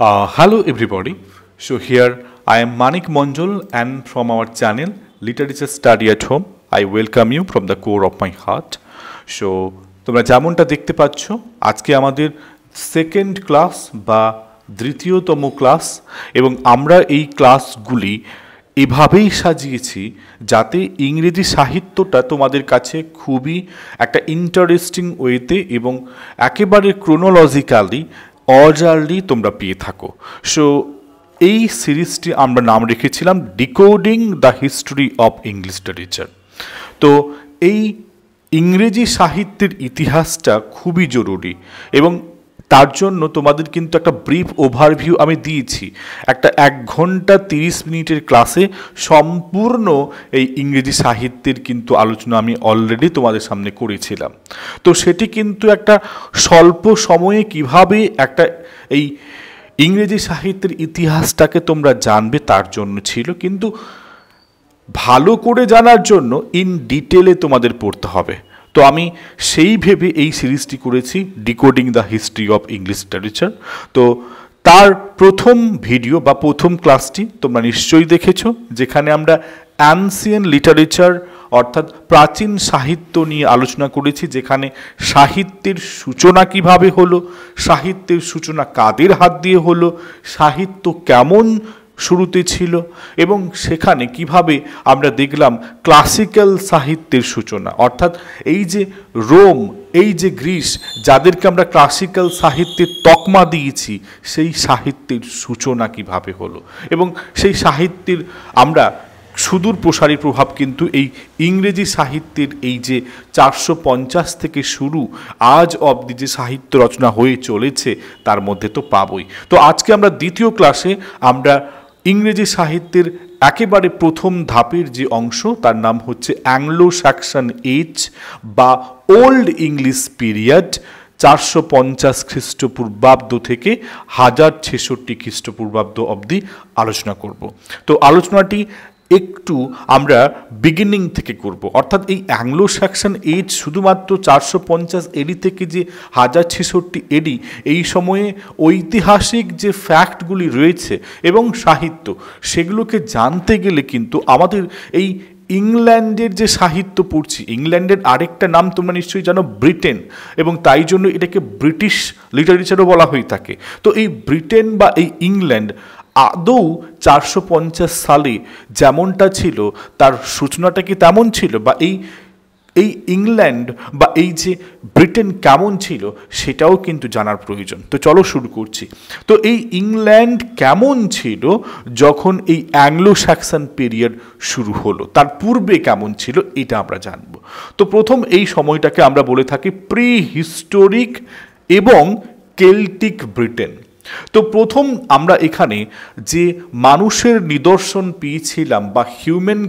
Hello everybody. So here I am Manik Monjol and from our channel Literature Study at Home I welcome you from the core of my heart. So তোমরা যেমনটা দেখতে পাচ্ছ আজকে আমাদের second class বা দ্বিতীয়তম class এবং আমরা এই ক্লাসগুলি এভাবেই সাজিয়েছি যাতে ইংরেজি সাহিত্যটা তোমাদের কাছে খুবই একটা ইন্টারেস্টিং ওয়েতে এবং একেবারে ক্রোনোলজিক্যালি অর্ডারলি তোমরা পেয়ে থাকো। সো এই সিরিজটি আমরা নাম রেখেছিলাম decoding the history of English literature. তো এই ইংরেজি সাহিত্যের ইতিহাসটা খুবই জরুরি এবং তার জন্য তোমাদের কিন্তু একটা ব্রিফ ওভারভিউ আমি দিয়েছি। একটা 1 ঘন্টা 30 মিনিটের ক্লাসে সম্পূর্ণ এই ইংরেজি সাহিত্যের কিন্তু আলোচনা আমি অলরেডি তোমাদের সামনে করেছিলাম। তো সেটি কিন্তু একটা স্বল্প সময়ে কিভাবে একটা এই ইংরেজি সাহিত্যের ইতিহাসটাকে তোমরা জানবে তার জন্য ছিল, কিন্তু ভালো করে জানার জন্য ইন ডিটেলে তোমাদের পড়তে হবে। তো আমি সেই ভেবে এই সিরিজটি করেছি decoding the history of English literature. তো তার প্রথম ভিডিও বা প্রথম ক্লাসটি তোমরা নিশ্চয়ই দেখেছো, যেখানে আমরা অ্যানসিয়েন্ট লিটারেচার অর্থাৎ প্রাচীন সাহিত্য নিয়ে আলোচনা করেছি, যেখানে সাহিত্যের সূচনা কিভাবে হলো, সাহিত্যের সূচনা কাদের হাত দিয়ে হলো, সাহিত্য কেমন শুরুতে ছিল এবং সেখানে কিভাবে আমরা দেখলাম ক্লাসিক্যাল সাহিত্যের সূচনা, অর্থাৎ এই যে রোম, এই যে গ্রিস, যাদেরকে আমরা ক্লাসিক্যাল সাহিত্যের তকমা দিয়েছি, সেই সাহিত্যের সূচনা কিভাবে হলো এবং সেই সাহিত্যের আমরা সুদূর প্রসারী প্রভাব কিন্তু এই ইংরেজি সাহিত্যের এই যে 450 থেকে শুরু আজ অবধি যে সাহিত্য রচনা হয়ে চলেছে তার মধ্যে তো পাবই। তো আজকে আমরা দ্বিতীয় ক্লাসে আমরা ইংরেজি সাহিত্যের একেবারে প্রথম ধাপের যে অংশ তার নাম হচ্ছে অ্যাংলো স্যাক্সন এজ বা ওল্ড ইংলিশ পিরিয়ড, 450 খ্রিস্টপূর্বাব্দ থেকে 1066 খ্রিস্টপূর্বাব্দ অবধি আলোচনা করব। তো আলোচনাটি একটু আমরা বিগিনিং থেকে করব, অর্থাৎ এই অ্যাংলো স্যাক্সন এজ শুধুমাত্র 450 এডি থেকে যে 1066 এডি, এই সময়ে ঐতিহাসিক যে ফ্যাক্টগুলি রয়েছে এবং সাহিত্য, সেগুলোকে জানতে গেলে কিন্তু আমাদের এই ইংল্যান্ডের যে সাহিত্য পড়ছি, ইংল্যান্ডের আরেকটা নাম তোমরা নিশ্চয়ই জানো ব্রিটেন, এবং তাই জন্য এটাকে ব্রিটিশ লিটারেচারও বলা হয়ে থাকে। তো এই ব্রিটেন বা এই ইংল্যান্ড আদৌ 450 সালে যেমনটা ছিল তার সূচনাটা কি তেমন ছিল, বা এই ইংল্যান্ড বা এই যে ব্রিটেন কেমন ছিল সেটাও কিন্তু জানার প্রয়োজন। তো চলো শুরু করছি। তো এই ইংল্যান্ড কেমন ছিল যখন এই অ্যাংলো স্যাক্সন পিরিয়ড শুরু হলো, তার পূর্বে কেমন ছিল এটা আমরা জানব। তো প্রথম এই সময়টাকে আমরা বলে থাকি প্রি হিস্টোরিক এবং কেল্টিক ব্রিটেন। তো প্রথম আমরা এখানে যে মানুষের নিদর্শন পেয়েছিলাম বা হিউম্যান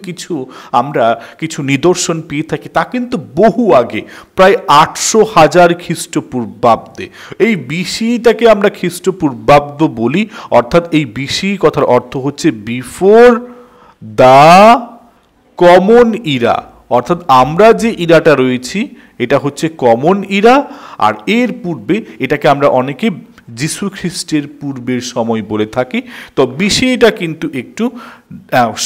আমরা কিছু নিদর্শন পেয়ে থাকি, তা কিন্তু বহু আগে, প্রায় 800,000 খ্রিস্টপূর্বাব্দে। এই বিসিটাকে আমরা খ্রিস্টপূর্বাব্দ বলি, অর্থাৎ এই বিসি কথার অর্থ হচ্ছে বিফোর দ্য কমন ইরা, অর্থাৎ আমরা যে ইরাটা রয়েছি এটা হচ্ছে কমন ইরা, আর এর পূর্বে এটাকে আমরা অনেকে যিশু খ্রিস্টের পূর্বের সময় বলে থাকি। তো বিষয়টা কিন্তু একটু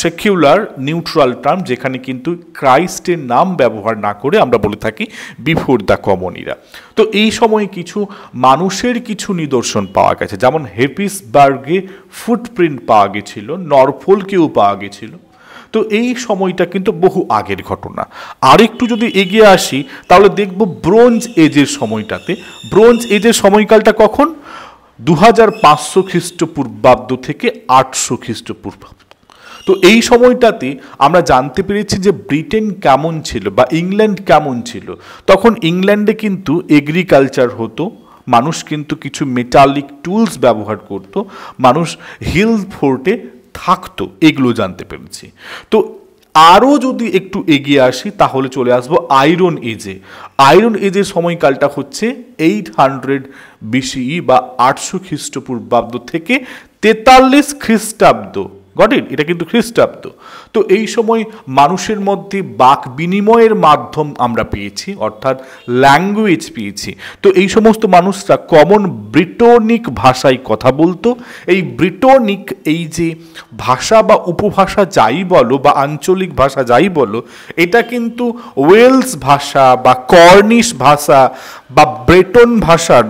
সেকুলার নিউট্রাল টার্ম, যেখানে কিন্তু ক্রাইস্টের নাম ব্যবহার না করে আমরা বলে থাকি বিফোর দ্য কমন ইরা। তো এই সময়ে কিছু মানুষের কিছু নিদর্শন পাওয়া গেছে, যেমন হেপিসবার্গে ফুটপ্রিন্ট পাওয়া গেছিল, নরফোলকেও পাওয়া গেছিল। তো এই সময়টা কিন্তু বহু আগের ঘটনা। আরেকটু যদি এগিয়ে আসি তাহলে দেখব ব্রোঞ্জ এজের সময়টাতে। ব্রোঞ্জ এজের সময়কালটা কখন? 2500 খ্রিস্টপূর্বাব্দ থেকে 800 খ্রিস্টপূর্বাব্দ। তো এই সময়টাতে আমরা জানতে পেরেছি যে ব্রিটেন কেমন ছিল বা ইংল্যান্ড কেমন ছিল। তখন ইংল্যান্ডে কিন্তু এগ্রিকালচার হতো, মানুষ কিন্তু কিছু মেটালিক টুলস ব্যবহার করত, মানুষ হিল ফোর্টে থাকতো, এগুলো জানতে পেরেছি। তো আরও যদি একটু এগিয়ে আসি তাহলে চলে আসবো আয়রন এজে। আয়রন এজের সময়কালটা হচ্ছে 800 বিসিই বা 800 খ্রিস্টপূর্বাব্দ থেকে 43 খ্রিস্টাব্দ গট ইট? এটা কিন্তু খ্রিস্টাব্দ। তো এই সময় মানুষের মধ্যে বাক বিনিময়ের মাধ্যম আমরা পেয়েছি, অর্থাৎ ল্যাঙ্গুয়েজ পেয়েছি। তো এই সমস্ত মানুষরা কমন ব্রিটনিক ভাষায় কথা বলতো। এই ব্রিটনিক এই যে ভাষা বা উপভাষা যাই বলো বা আঞ্চলিক ভাষা যাই বলো, এটা কিন্তু ওয়েলস ভাষা বা কর্নিশ ভাষা বা ব্রেটন ভাষার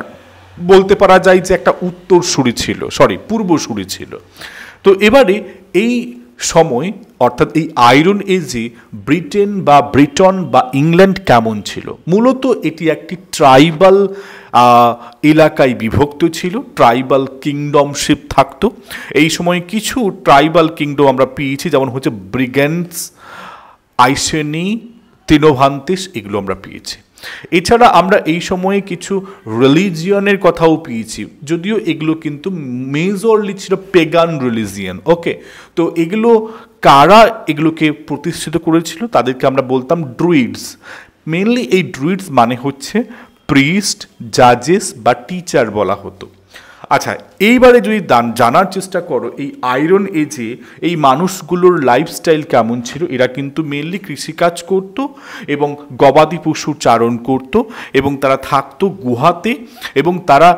বলতে পারা যায় যে একটা উত্তরসূরি ছিল, পূর্বসূরি ছিল। তো এবারে এই সময় অর্থাৎ এই আয়রন এজে ব্রিটেন বা ব্রিটন বা ইংল্যান্ড কেমন ছিল? মূলত এটি একটি ট্রাইবাল এলাকায় বিভক্ত ছিল, ট্রাইবাল কিংডমশিপ থাকতো। এই সময় কিছু ট্রাইবাল কিংডম আমরা পেয়েছি, যেমন হচ্ছে ব্রিগেন্টস, আইসেনি, তিনোভান্তিস, এগুলো আমরা পেয়েছি। এছাড়া আমরা এই সময়ে কিছু রিলিজিয়নের কথাও পেয়েছি, যদিও এগুলো কিন্তু মেজরলি ছিল পেগান রিলিজিয়ন। ওকে, তো এগুলো কারা এগুলোকে প্রতিষ্ঠিত করেছিল? তাদেরকে আমরা বলতাম ড্রুইডস। মেনলি এই ড্রুইডস মানে হচ্ছে প্রিস্ট, জাজেস বা টিচার বলা হতো। আচ্ছা, এইবারে যদি জানার চেষ্টা করো এই আয়রন এজে এই মানুষগুলোর লাইফস্টাইল কেমন ছিল। এরা কিন্তু মেনলি কৃষিকাজ করত এবং গবাদি পশু চারণ করত এবং তারা থাকতো গুহাতে এবং তারা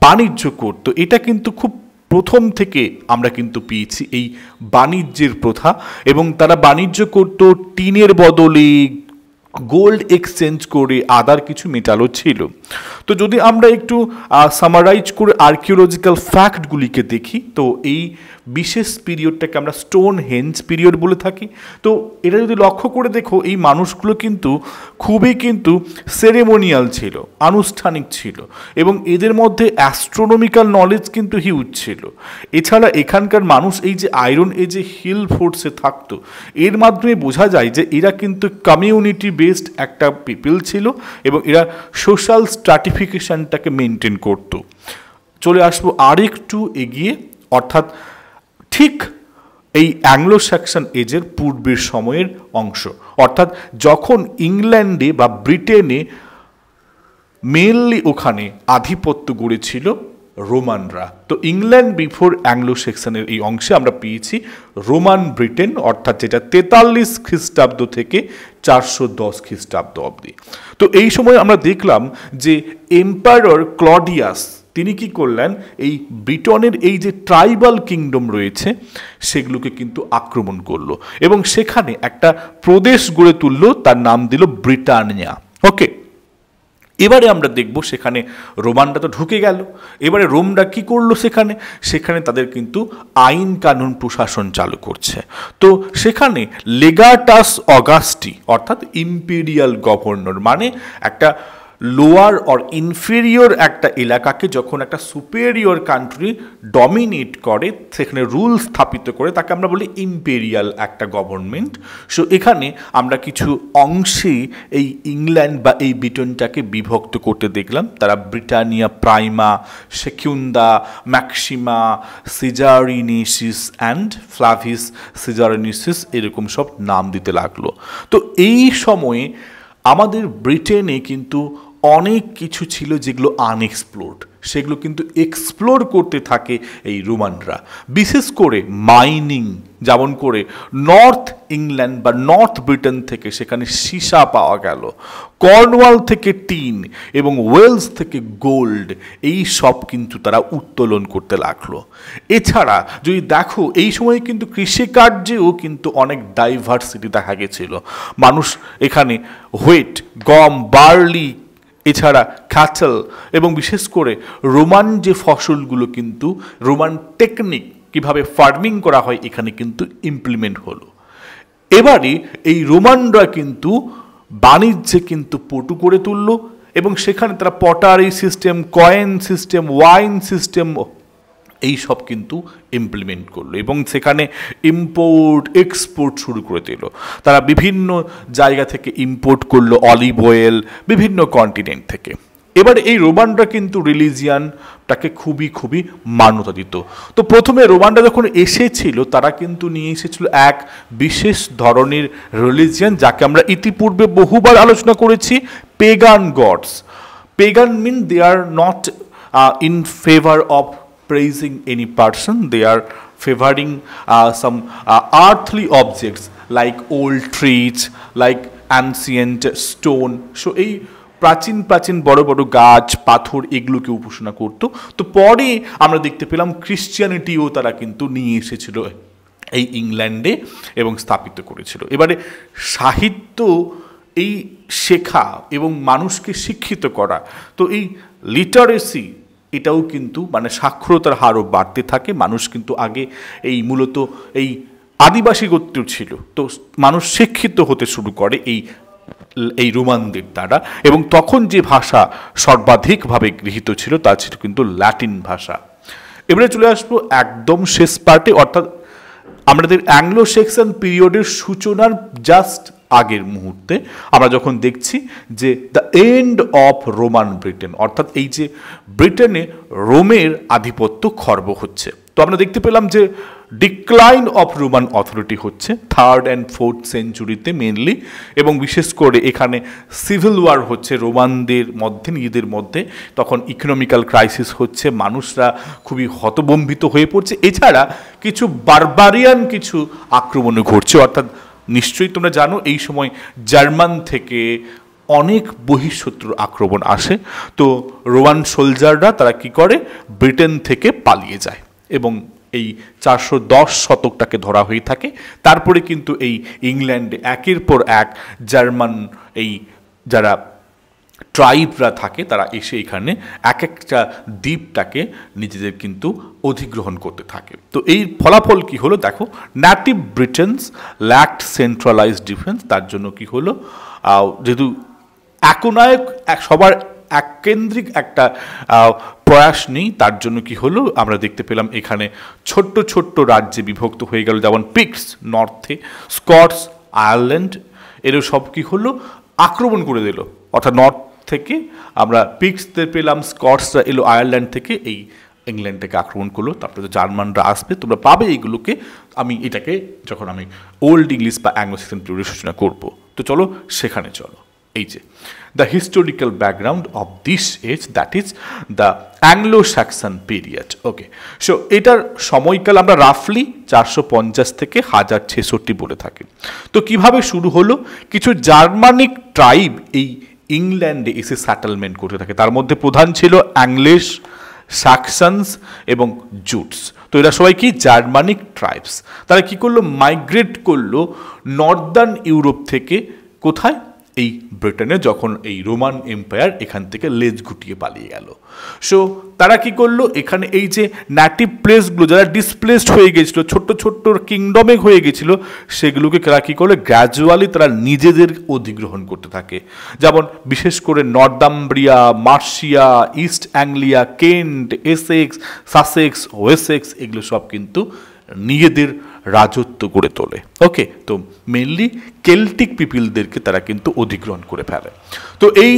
বাণিজ্য করত। এটা কিন্তু খুব প্রথম থেকে আমরা কিন্তু পেয়েছি এই বাণিজ্যের প্রথা, এবং তারা বাণিজ্য করত টিনের বদলে, গোল্ড এক্সচেঞ্জ করে, আদার কিছু মেটালও ছিল। তো যদি আমরা একটু সামারাইজ করে আর্কিওলজিক্যাল ফ্যাক্টগুলিকে দেখি, তো এই বিশেষ পিরিয়ডটাকে আমরা স্টোন হেঞ্জ পিরিয়ড বলে থাকি। তো এটা যদি লক্ষ্য করে দেখো, এই মানুষগুলো কিন্তু খুবই কিন্তু সেরেমোনিয়াল ছিল, আনুষ্ঠানিক ছিল, এবং এদের মধ্যে অ্যাস্ট্রোনমিক্যাল নলেজ কিন্তু হিউজ ছিল। এছাড়া এখানকার মানুষ এই যে আয়রন এজে হিল ফোর্সে থাকতো, এর মাধ্যমে বোঝা যায় যে এরা কিন্তু কমিউনিটি বেসড একটা পিপল ছিল এবং এরা সোশ্যাল স্ট্র্যাটিফিকেশনটাকে মেনটেন করত। চলে আসবো আরেকটু এগিয়ে, অর্থাৎ ঠিক এই অ্যাংলো স্যাক্সন এজের পূর্বের সময়ের অংশ, অর্থাৎ যখন ইংল্যান্ডে বা ব্রিটেনে মেনলি ওখানে আধিপত্য গড়েছিল রোমানরা। তো ইংল্যান্ড বিফোর অ্যাংলো সেকশনের এই অংশে আমরা পেয়েছি রোমান ব্রিটেন, অর্থাৎ যেটা 43 খ্রিস্টাব্দ থেকে 410 খ্রিস্টাব্দ অবধি। তো এই সময় আমরা দেখলাম যে এম্পায়ার ক্লডিয়াস তিনি কি করলেন, এই ব্রিটনের এই যে ট্রাইবাল কিংডম রয়েছে সেগুলোকে কিন্তু আক্রমণ করলো এবং সেখানে একটা প্রদেশ গড়ে তুললো, তার নাম দিল ব্রিটানিয়া। ওকে, এবারে আমরা দেখব সেখানে রোমানরা তো ঢুকে গেল। এবারে রোমরা কি করলো, সেখানে তাদের কিন্তু আইন কানুন প্রশাসন চালু করছে। তো সেখানে লেগাটাস অগাস্টি অর্থাৎ ইম্পেরিয়াল গভর্নর, মানে একটা লোয়ার অর ইনফেরিয়র একটা এলাকাকে যখন একটা সুপেরিয়র কান্ট্রি ডমিনেট করে, সেখানে রুল স্থাপিত করে, তাকে আমরা বলি ইম্পেরিয়াল একটা গভর্নমেন্ট। সো এখানে আমরা কিছু অংশে এই ইংল্যান্ড বা এই ব্রিটেনটাকে বিভক্ত করতে দেখলাম। তারা ব্রিটানিয়া প্রাইমা, সেকুন্দা, ম্যাক্সিমা, সিজারিনিসিস অ্যান্ড ফ্লাভিস সিজারিনিসিস এরকম সব নাম দিতে লাগলো। তো এই সময়ে আমাদের ব্রিটেনে কিন্তু অনেক কিছু ছিল যেগুলো আনএক্সপ্লোর্ড, সেগুলো কিন্তু এক্সপ্লোর করতে থাকে এই রোমানরা। বিশেষ করে মাইনিং, যেমন করে নর্থ ইংল্যান্ড বা নর্থ ব্রিটেন থেকে সেখানে সীসা পাওয়া গেল, কর্নওয়াল থেকে টিন এবং ওয়েলস থেকে গোল্ড, এই সব কিন্তু তারা উত্তোলন করতে লাগলো। এছাড়া যদি দেখো এই সময় কিন্তু কৃষিকার্যেও কিন্তু অনেক ডাইভার্সিটি দেখা গেছিল। মানুষ এখানে হোয়েট, গম, বার্লি, এছাড়া ক্যাটল এবং বিশেষ করে রোমান যে ফসলগুলো কিন্তু রোমান টেকনিক কিভাবে ফার্মিং করা হয় এখানে কিন্তু ইমপ্লিমেন্ট হলো। এবারে এই রোমানরা কিন্তু বাণিজ্যে কিন্তু পটু করে তুললো এবং সেখানে তারা pottery system, coin system, wine system এই সব কিন্তু ইমপ্লিমেন্ট করলো এবং সেখানে ইম্পোর্ট এক্সপোর্ট শুরু করে দিল। তারা বিভিন্ন জায়গা থেকে ইম্পোর্ট করলো অলিভ অয়েল, বিভিন্ন কন্টিনেন্ট থেকে। এবার এই রোমানরা কিন্তু রিলিজিয়ানটাকে খুবই মান্যতা দিত। তো প্রথমে রোমানরা যখন এসেছিল তারা কিন্তু নিয়ে এসেছিল এক বিশেষ ধরনের রিলিজিয়ান, যাকে আমরা ইতিপূর্বে বহুবার আলোচনা করেছি, pagan gods. Pagan mean they are not in favour of praising any person, they are favoring some earthly objects like old trees, like ancient stone. So এই প্রাচীন প্রাচীন বড় বড় গাছ পাথর এগুলোকে উপাসনা করতো। তো পরে আমরা দেখতে পেলাম ক্রিশ্চিয়ানিটিও তারা কিন্তু নিয়ে এসেছিল এই ইংল্যান্ডে এবং স্থাপিত করেছিল। এবারে সাহিত্য এই শেখা এবং মানুষকে শিক্ষিত করা, তো এই লিটারেসি এটাও কিন্তু মানে সাক্ষরতার হারও বাড়তে থাকে। মানুষ কিন্তু আগে এই মূলত এই আদিবাসী গোত্র ছিল, তো মানুষ শিক্ষিত হতে শুরু করে এই রোমানদের দ্বারা, এবং তখন যে ভাষা সর্বাধিকভাবে গৃহীত ছিল তা ছিল কিন্তু ল্যাটিন ভাষা। এবারে চলে আসবো একদম শেষ পার্টে, অর্থাৎ আমাদের অ্যাংলো সেকশন পিরিয়ডের সূচনার জাস্ট আগের মুহূর্তে আমরা যখন দেখছি যে the end of Roman Britain, অর্থাৎ এই যে ব্রিটেনে রোমের আধিপত্য খর্ব হচ্ছে। তো আমরা দেখতে পেলাম যে ডিক্লাইন অফ রোমান অথরিটি হচ্ছে 3rd and 4th সেঞ্চুরিতে মেনলি, এবং বিশেষ করে এখানে সিভিল ওয়ার হচ্ছে রোমানদের মধ্যে, নিজেদের মধ্যে। তখন ইকোনমিক্যাল ক্রাইসিস হচ্ছে, মানুষরা খুবই হতবম্বিত হয়ে পড়ছে। এছাড়া কিছু বারবারিয়ান কিছু আক্রমণও ঘটছে, অর্থাৎ নিশ্চয়ই তোমরা জানো এই সময় জার্মান থেকে অনেক বহিঃশত্রুর আক্রমণ আসে। তো রোমান সোলজাররা তারা কি করে, ব্রিটেন থেকে পালিয়ে যায় এবং এই 410 শতকটাকে ধরা হয়ে থাকে। তারপরে কিন্তু এই ইংল্যান্ডে একের পর এক জার্মান এই যারা ট্রাইবরা থাকে তারা এসে এখানে এক একটা দ্বীপটাকে নিজেদের কিন্তু অধিগ্রহণ করতে থাকে। তো এই ফলাফল কি হলো দেখো, নেটিভ ব্রিটেনস ল্যাকড সেন্ট্রালাইজড ডিফেন্স। তার জন্য কি হলো, যেহেতু একনায়ক সবার এককেন্দ্রিক একটা প্রয়াস নেই, তার জন্য কি হলো আমরা দেখতে পেলাম এখানে ছোট্ট ছোট্ট রাজ্যে বিভক্ত হয়ে গেল, যেমন পিক্স নর্থে, স্কটস, আয়ারল্যান্ড, এরও সব কি হলো আক্রমণ করে দিল। অর্থাৎ নর্থ থেকে আমরা পিক্সদের পেলাম, স্কটসরা এলো আয়ারল্যান্ড থেকে, এই ইংল্যান্ড থেকে আক্রমণ করলো। তারপরে তো জার্মানরা আসবে, তোমরা পাবে এইগুলোকে। আমি এটাকে যখন আমি ওল্ড ইংলিশ বা অ্যাংলো সেকশন পিরিয়ডের সূচনা করব, তো চলো সেখানে চলো। এই যে the historical background of this age, that is the Anglo Saxon period. Okay, so এটার সময়কাল আমরা রাফলি 450 থেকে 1066 বলে থাকি। তো কিভাবে শুরু হলো, কিছু জার্মানিক ট্রাইব এই ইংল্যান্ডে এসে সেটেলমেন্ট করতে থাকে। তার মধ্যে প্রধান ছিল অ্যাংলিশ, স্যাক্সনস এবং জুটস। তো এরা সবাই কি জার্মানিক ট্রাইবস। তারা কি করলো, মাইগ্রেট করলো নর্দার্ন ইউরোপ থেকে কোথায়, এই ব্রিটেনে, যখন এই রোমান এম্পায়ার এখান থেকে লেজ গুটিয়ে পালিয়ে গেল। সো তারা কি করলো, এখানে এই যে নেটিভ প্লেসগুলো যারা ডিসপ্লেসড হয়ে গেছিলো, ছোট্ট ছোট্ট কিংডমে হয়ে গেছিলো, সেগুলোকে তারা কী করলো, গ্র্যাজুয়ালি তারা নিজেদের অধিগ্রহণ করতে থাকে। যেমন বিশেষ করে Northumbria, Mercia, East Anglia, Kent, Essex, Sussex, Wessex, এগুলো সব কিন্তু নিজেদের রাজত্ব গড়ে তোলে। ওকে, তো মেনলি কেল্টিক পিপিলদেরকে তারা কিন্তু অধিগ্রহণ করে ফেলে। তো এই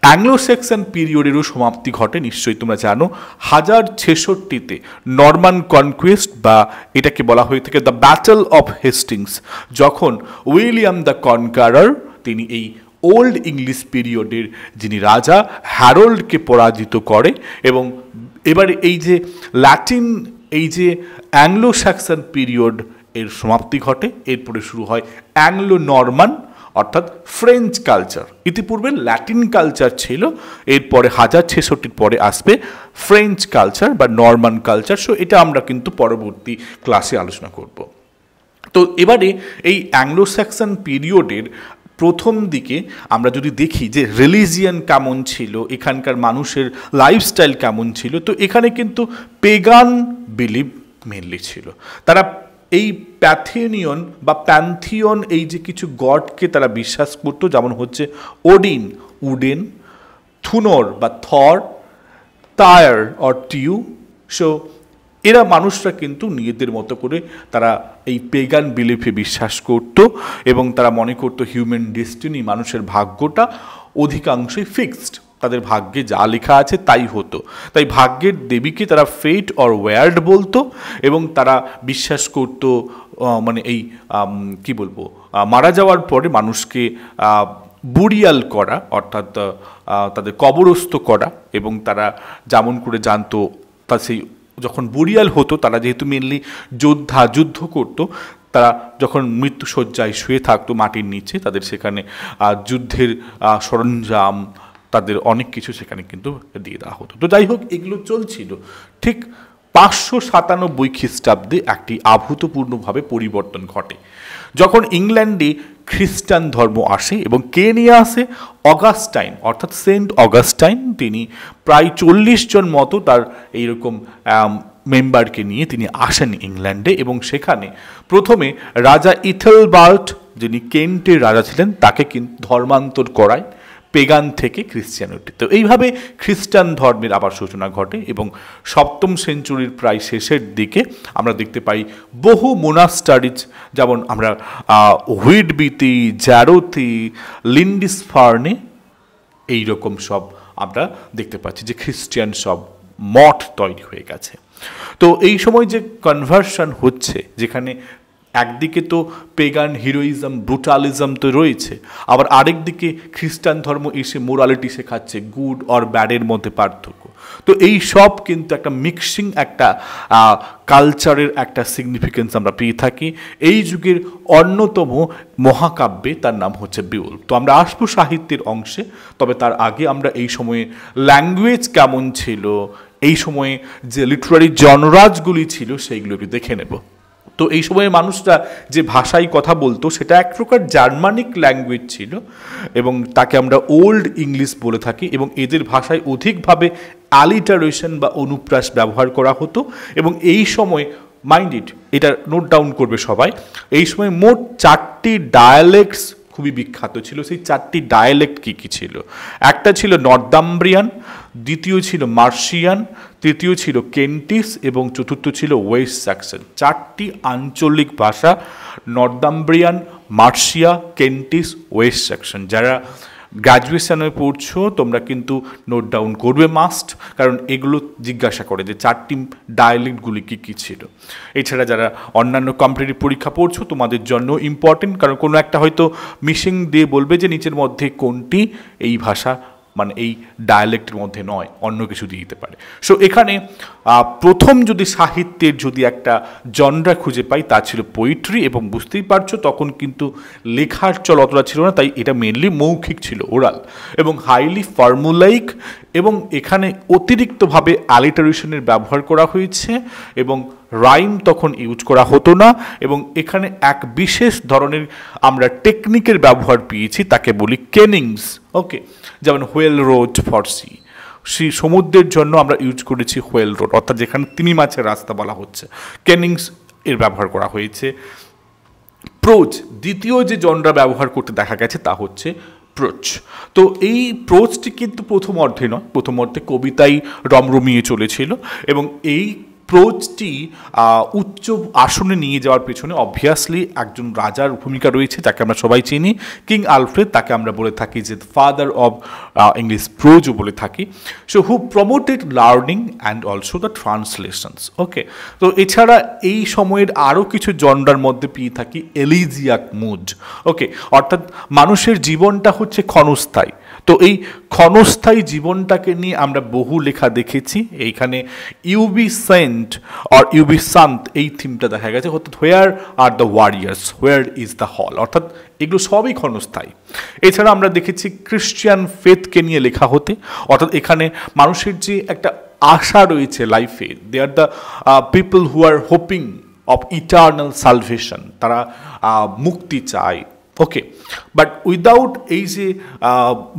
অ্যাংলো সেকশন পিরিয়ডেরও সমাপ্তি ঘটে, নিশ্চয়ই তোমরা জানো 1066-তে নরমান কনকুয়েস্ট, বা এটাকে বলা হয়ে থাকে দ্য ব্যাটল অফ হেস্টিংস, যখন উইলিয়াম দ্য কনকারার তিনি এই ওল্ড ইংলিশ পিরিয়ডের যিনি রাজা হ্যারোল্ডকে পরাজিত করে, এবং এবারে এই যে ল্যাটিন এই যে অ্যাংলো স্যাক্সন পিরিয়ড এর সমাপ্তি ঘটে। এরপরে শুরু হয় অ্যাংলো নরমান অর্থাৎ ফ্রেঞ্চ কালচার। ইতিপূর্বে ল্যাটিন কালচার ছিল, এরপরে 1066 পরে আসবে ফ্রেঞ্চ কালচার বা নরমান কালচার। সো এটা আমরা কিন্তু পরবর্তী ক্লাসে আলোচনা করব। তো এবারে এই অ্যাংলো স্যাক্সন পিরিয়ডের প্রথম দিকে আমরা যদি দেখি যে রিলিজিয়ান কেমন ছিল, এখানকার মানুষের লাইফস্টাইল কেমন ছিল, তো এখানে কিন্তু পেগান বিলিভ মেনলি ছিল। তারা এই প্যাথেনিয়ন বা প্যান্থিয়ন, এই যে কিছু গডকে তারা বিশ্বাস করতো, যেমন হচ্ছে ওডিন, উডেন, থুনর বা থর, টায়ার অর টিউ। সো এরা মানুষরা কিন্তু নিজেদের মতো করে তারা এই পেগান বিলিফে বিশ্বাস করত, এবং তারা মনে করতো হিউম্যান ডেস্টিনি, মানুষের ভাগ্যটা অধিকাংশই ফিক্সড, তাদের ভাগ্যে যা লেখা আছে তাই হতো। তাই ভাগ্যের দেবীকে তারা ফেট অর ওয়ার্ড বলতো, এবং তারা বিশ্বাস করতো মানে এই কি বলবো, মারা যাওয়ার পরে মানুষকে বুরিয়াল করা, অর্থাৎ তাদের কবরস্থ করা, এবং তারা যেমন করে জানতো অর্থাৎ সেই যখন বুরিয়াল হতো, তারা যেহেতু মেনলি যুদ্ধ করতো, তারা যখন মৃত্যুশয্যায় শুয়ে থাকতো মাটির নিচে, তাদের সেখানে যুদ্ধের সরঞ্জাম, তাদের অনেক কিছু সেখানে কিন্তু দিয়ে দেওয়া হতো। তো যাই হোক, এগুলো চলছিল। ঠিক 597 খ্রিস্টাব্দে একটি অভূতপূর্ণভাবে পরিবর্তন ঘটে, যখন ইংল্যান্ডে খ্রিস্টান ধর্ম আসে। এবং কে নিয়ে আসে? অগাস্টাইন, অর্থাৎ সেন্ট অগাস্টাইন। তিনি প্রায় 40 জন মতো তার এইরকম মেম্বারকে নিয়ে তিনি আসেন ইংল্যান্ডে, এবং সেখানে প্রথমে রাজা ইথেলবার্ট, যিনি কেন্টের রাজা ছিলেন, তাকে কিন্তু ধর্মান্তর করায় পেগান থেকে খ্রিস্টানিটি। তো এইভাবে খ্রিস্টান ধর্মের আবার সূচনা ঘটে, এবং 7ম সেঞ্চুরির প্রায় শেষের দিকে আমরা দেখতে পাই বহু মোনাস্টারিজ, যেমন আমরা হুইটবিতে, জ্যারোতে, লিন্ডিসফার্নে এইরকম সব আমরা দেখতে পাচ্ছি যে খ্রিস্টান সব মঠ তৈরি হয়ে গেছে। তো এই সময় যে কনভার্সন হচ্ছে, যেখানে একদিকে তো পেগান হিরোইজম, ব্রুটালিজম তো রয়েছে, আবার আরেক দিকে খ্রিস্টান ধর্ম এসে মোরালিটি শেখাচ্ছে, গুড অর ব্যাডের মধ্যে পার্থক্য। তো এই সব কিন্তু একটা মিক্সিং, একটা কালচারের একটা সিগনিফিকেন্স আমরা পেয়ে থাকি। এই যুগের অন্যতম মহাকাব্যে তার নাম হচ্ছে বিউল। তো আমরা আসবো সাহিত্যের অংশে, তবে তার আগে আমরা এই সময়ে ল্যাঙ্গুয়েজ কেমন ছিল, এই সময়ে যে লিটারারি জনরাজগুলি ছিল, সেইগুলো একটু দেখে নেব। তো এই সময়ে মানুষরা যে ভাষায় কথা বলতো, সেটা এক প্রকার জার্মানিক ল্যাঙ্গুয়েজ ছিল, এবং তাকে আমরা ওল্ড ইংলিশ বলে থাকি। এবং এদের ভাষায় অধিকভাবে অ্যালিটারেশন বা অনুপ্রাস ব্যবহার করা হতো। এবং এই সময় মাইন্ড ইট, এটা নোট ডাউন করবে সবাই, এই সময় মোট 4টি ডায়ালেক্টস খুবই বিখ্যাত ছিল। সেই 4টি ডায়ালেক্ট কী কী ছিল? একটা ছিল নর্দাম্ব্রিয়ান, দ্বিতীয় ছিল মার্শিয়ান, তৃতীয় ছিল কেন্টিস, এবং চতুর্থ ছিল ওয়েস্ট স্যাক্সন। 4টি আঞ্চলিক ভাষা, নর্দাম্ব্রিয়ান, মার্শিয়া, কেন্টিস, ওয়েস্ট স্যাক্সন। যারা গ্র্যাজুয়েশনে পড়ছো তোমরা কিন্তু নোট ডাউন করবে মাস্ট, কারণ এগুলো জিজ্ঞাসা করে যে 4টি ডায়ালেক্টগুলি কী কী ছিল। এছাড়া যারা অন্যান্য কম্পিটিটিভ পরীক্ষা পড়ছো, তোমাদের জন্য ইম্পর্টেন্ট, কারণ কোনো একটা হয়তো মিসিং দিয়ে বলবে যে নিচের মধ্যে কোনটি এই ভাষা, মানে এই ডায়ালেক্টের মধ্যে নয়, অন্য কিছু দিয়ে দিতে পারে। সো এখানে প্রথম যদি সাহিত্যের যদি একটা জনরা খুঁজে পাই, তা ছিল পোয়েট্রি। এবং বুঝতেই পারছো তখন কিন্তু লেখার চল অতটা ছিল না, তাই এটা মেনলি মৌখিক ছিল, ওরাল, এবং হাইলি ফর্মুলাইক। এবং এখানে অতিরিক্তভাবে অ্যালিটারেশনের ব্যবহার করা হয়েছে, এবং রাইম তখন ইউজ করা হতো না। এবং এখানে এক বিশেষ ধরনের আমরা টেকনিকের ব্যবহার পেয়েছি, তাকে বলি কেনিংস। ওকে, যেমন হোয়েল রোড ফর সি, সেই সমুদ্রের জন্য আমরা ইউজ করেছি হোয়েল রোড, অর্থাৎ যেখানে তিমি মাছের রাস্তা বলা হচ্ছে, কেনিংস এর ব্যবহার করা হয়েছে। প্রোজ, দ্বিতীয় যে জনরা ব্যবহার করতে দেখা গেছে তা হচ্ছে প্রোচ। তো এই প্রোচটি কিন্তু প্রথম অর্ধে নয়, প্রথম অর্ধে কবিতাই রমরমিয়ে চলেছিল। এবং এই প্রোচটি উচ্চ আসনে নিয়ে যাওয়ার পেছনে অবভিয়াসলি একজন রাজার ভূমিকা রয়েছে, যাকে আমরা সবাই চিনি, কিং আলফ্রেড। তাকে আমরা বলে থাকি যে ফাদার অব ইংলিশ প্রোজও বলে থাকি। So who promoted learning and also the translations. Okay, তো এছাড়া এই সময়ের আরও কিছু জনরার মধ্যে পেয়ে থাকি এলিজিয়াক মুড। ওকে, অর্থাৎ মানুষের জীবনটা হচ্ছে ক্ষণস্থায়ী। তো এই ক্ষণস্থায়ী জীবনটাকে নিয়ে আমরা বহু লেখা দেখেছি। এইখানে ইউবি সেন্ট অর ইউবি সান্ত, এই থিমটা দেখা গেছে, অর্থাৎ where are the warriors, where is the hall, অর্থাৎ এগুলো সবই ক্ষণস্থায়ী। এছাড়া আমরা দেখেছি ক্রিশ্চিয়ান ফেথকে নিয়ে লেখা হতে, অর্থাৎ এখানে মানুষের যে একটা আশা রয়েছে লাইফে, they are the people who are hoping of eternal salvation, তারা মুক্তি চায়। ওকে, বাট উইদাউট এই যে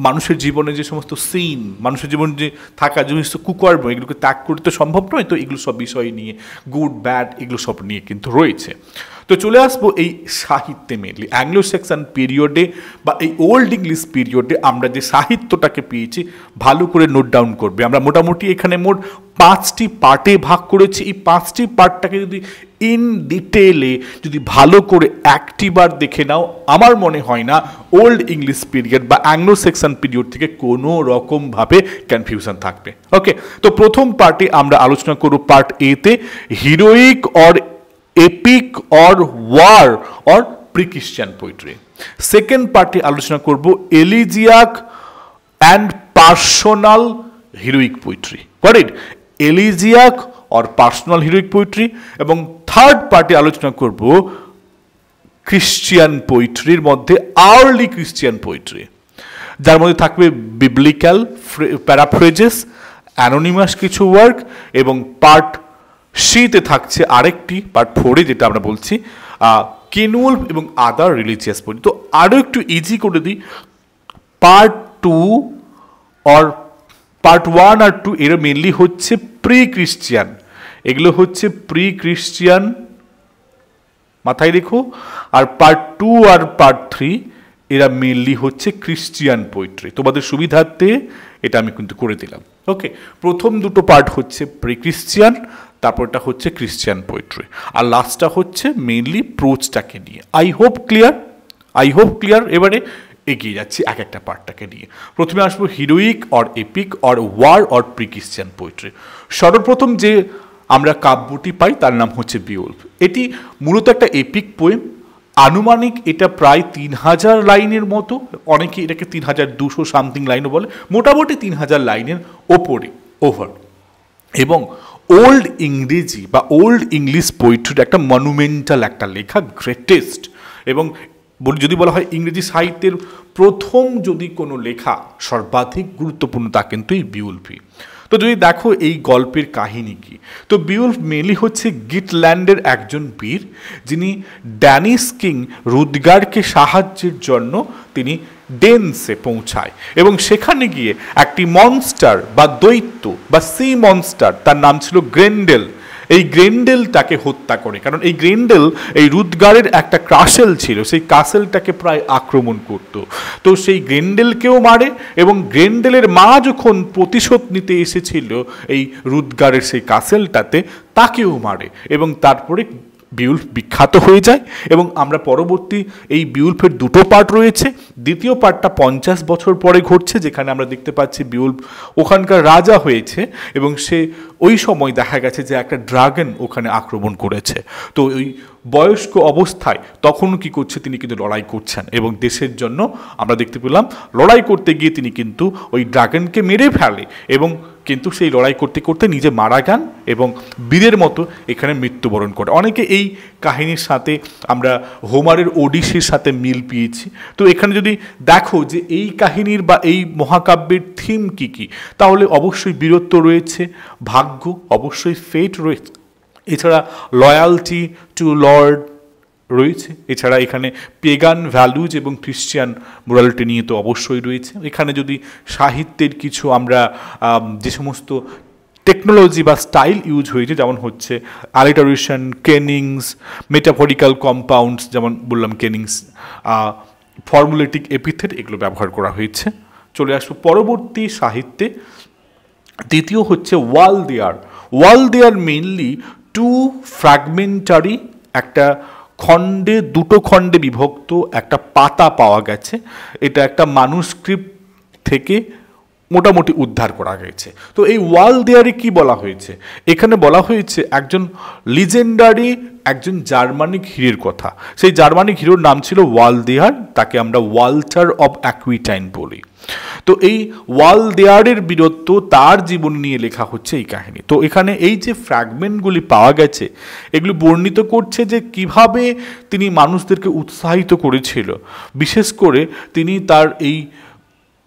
মানুষের জীবনে যে সমস্ত সিন, মানুষের জীবনে যে থাকা যে সমস্ত কুকর্ম, এগুলোকে ত্যাগ করতে সম্ভব নয়। তো এগুলো সব বিষয় নিয়ে, গুড ব্যাড, এগুলো সব নিয়ে কিন্তু রয়েছে। তো চলে আসবো এই সাহিত্যে, মেনলি অ্যাংলো সেকশন পিরিয়ডে বা এই ওল্ড ইংলিশ পিরিয়ডে আমরা যে সাহিত্যটাকে পেয়েছি, ভালো করে নোট ডাউন করবে। আমরা মোটামুটি এখানে মোট 5টি পার্টে ভাগ করেছি। এই 5টি পার্টটাকে যদি ইন ডিটেলে যদি ভালো করে একটিবার দেখে নাও, আমার মনে হয় না ওল্ড ইংলিশ পিরিয়ড বা অ্যাংলো সেকশন পিরিয়ড থেকে কোনো রকমভাবে কনফিউশন থাকবে। ওকে, তো প্রথম পার্টে আমরা আলোচনা করব পার্ট এতে heroic or epic or war or pre Christian poetry. Second পার্টে আলোচনা করব elegiac and personal heroic poetry. Got it? Elegiac or personal heroic poetry, এবং থার্ড পার্টে আলোচনা করব ক্রিশ্চিয়ান পোয়েট্রির মধ্যে আর্লি ক্রিশ্চিয়ান পোয়েট্রি, যার মধ্যে থাকবে বিবলিক্যাল প্যারাফ্রেজেস, অ্যানোনিমাস কিছু ওয়ার্ক, এবং পার্ট সিতে থাকছে আরেকটি, পার্ট ফোরে যেটা আমরা বলছি কেনুয়াল এবং আদার রিলিজিয়াস পোয়েট্রি। তো আরও একটু ইজি করে দিই, পার্ট 2 অর পার্ট 1 আর 2 এরা মেনলি হচ্ছে প্রি ক্রিশ্চিয়ান, এগুলো হচ্ছে প্রি ক্রিশ্চিয়ান, মাথায় রেখো। আর পার্ট 2 আর পার্ট 3 এরা মেনলি হচ্ছে ক্রিশ্চিয়ান পোয়েট্রি। তোমাদের সুবিধার্থে এটা আমি কিন্তু করে দিলাম। ওকে, প্রথম দুটো পার্ট হচ্ছে প্রি ক্রিশ্চিয়ান, তারপরটা হচ্ছে ক্রিশ্চিয়ান পোয়েট্রি, আর লাস্টটা হচ্ছে মেনলি প্রোজটাকে নিয়ে। I hope clear. এবারে এগিয়ে যাচ্ছি এক একটা পার্টটাকে নিয়ে। প্রথমে আসবো heroic or epic or war or pre Christian poetry. সর্বপ্রথম যে আমরা কাব্যটি পাই তার নাম হচ্ছে বিওল্ফ। এটি মূলত একটা এপিক পোয়েম, আনুমানিক এটা প্রায় 3000 লাইনের মতো, অনেকে এটাকে 3200 সামথিং লাইনও বলে, মোটামুটি 3000 লাইনের ওপরে ওভার, এবং ওল্ড ইংরেজি বা ওল্ড ইংলিশ পোয়েট্রির একটা মনুমেন্টাল একটা লেখা, গ্রেটেস্ট। এবং যদি বলা হয় ইংরেজি সাহিত্যের প্রথম যদি কোনো লেখা সর্বাধিক গুরুত্বপূর্ণ, তা কিন্তু এই বিওল্ফই। তো যদি দেখো এই গল্পের কাহিনী কি, তো বিওল্ফ মেনলি হচ্ছে গিটল্যান্ডের একজন বীর, যিনি ড্যানিশ কিং রুদগারকে সাহায্যের জন্য তিনি ডেন্সে পৌঁছায়, এবং সেখানে গিয়ে একটি মনস্টার বা দৈত্য বা সি মনস্টার, তার নাম ছিল গ্রেন্ডেল, এই গ্রেন্ডেল তাকে হত্যা করে। কারণ এই গ্রেন্ডেল এই রুদগারের একটা কাসেল ছিল, সেই কাসেলটাকে প্রায় আক্রমণ করত। তো সেই গ্রেন্ডেলকেও মারে, এবং গ্রেন্ডেলের মা যখন প্রতিশোধ নিতে এসেছিল এই রুদগারের সেই কাসেলটাতে, তাকেও মারে, এবং তারপরে বিউল্ফ বিখ্যাত হয়ে যায়। এবং আমরা পরবর্তী এই বিউল্ফের দুটো পার্ট রয়েছে। দ্বিতীয় পার্টটা 50 বছর পরে ঘটছে, যেখানে আমরা দেখতে পাচ্ছি বিউল্ফ ওখানকার রাজা হয়েছে, এবং সে ওই সময় দেখা গেছে যে একটা ড্রাগন ওখানে আক্রমণ করেছে। তো ওই বয়স্ক অবস্থায় তখনও কি করছে, তিনি কিন্তু লড়াই করছেন, এবং দেশের জন্য আমরা দেখতে পেলাম লড়াই করতে গিয়ে তিনি কিন্তু ওই ড্রাগনকে মেরে ফেলে, এবং কিন্তু সেই লড়াই করতে করতে নিজে মারা যান এবং বীরের মতো এখানে মৃত্যুবরণ করে। অনেকে এই কাহিনীর সাথে আমরা হোমারের ওডিসির সাথে মিল পেয়েছি। তো এখানে যদি দেখো যে এই কাহিনীর বা এই মহাকাব্যের থিম কি কি, তাহলে অবশ্যই বীরত্ব রয়েছে, ভাগ্য, অবশ্যই ফেট রয়েছে, এছাড়া লয়ালটি টু লর্ড রয়েছে, এছাড়া এখানে পেগান ভ্যালুজ এবং ক্রিশ্চিয়ান মোরালিটি নিয়ে তো অবশ্যই রয়েছে। এখানে যদি সাহিত্যের কিছু আমরা যে সমস্ত টেকনোলজি বা স্টাইল ইউজ হয়েছে, যেমন হচ্ছে অ্যালিটারেশন, কেনিংস, মেটাফরিক্যাল কম্পাউন্ডস, যেমন বললাম কেনিংস, ফর্মুলেটিক এপিথেট, এগুলো ব্যবহার করা হয়েছে। চলে আসবো পরবর্তী সাহিত্যে। দ্বিতীয় হচ্ছে ওয়াল দেয়ার মেইনলি টু ফ্র্যাগমেন্টারি, একটা খণ্ডে, দুটো খণ্ডে বিভক্ত একটা পাতা পাওয়া গেছে। এটা একটা মানুস্ক্রিপ্ট থেকে মোটামুটি উদ্ধার করা গেছে। তো এই ওয়াল দেয়ারে কি বলা হয়েছে, এখানে বলা হয়েছে একজন লিজেন্ডারি, একজন জার্মানিক হিরোর কথা। সেই জার্মানিক হিরোর নাম ছিল ওয়াল দেয়ার, তাকে আমরা ওয়াল্টার অব অ্যাকুইটাইন বলি। তো এই ওয়াল দেয়ারের বীরত্ব, তার জীবন নিয়ে লেখা হচ্ছে এই কাহিনী। তো এখানে এই যে ফ্র্যাগমেন্টগুলি পাওয়া গেছে, এগুলি বর্ণিত করছে যে কিভাবে তিনি মানুষদেরকে উৎসাহিত করেছিল, বিশেষ করে তিনি তার এই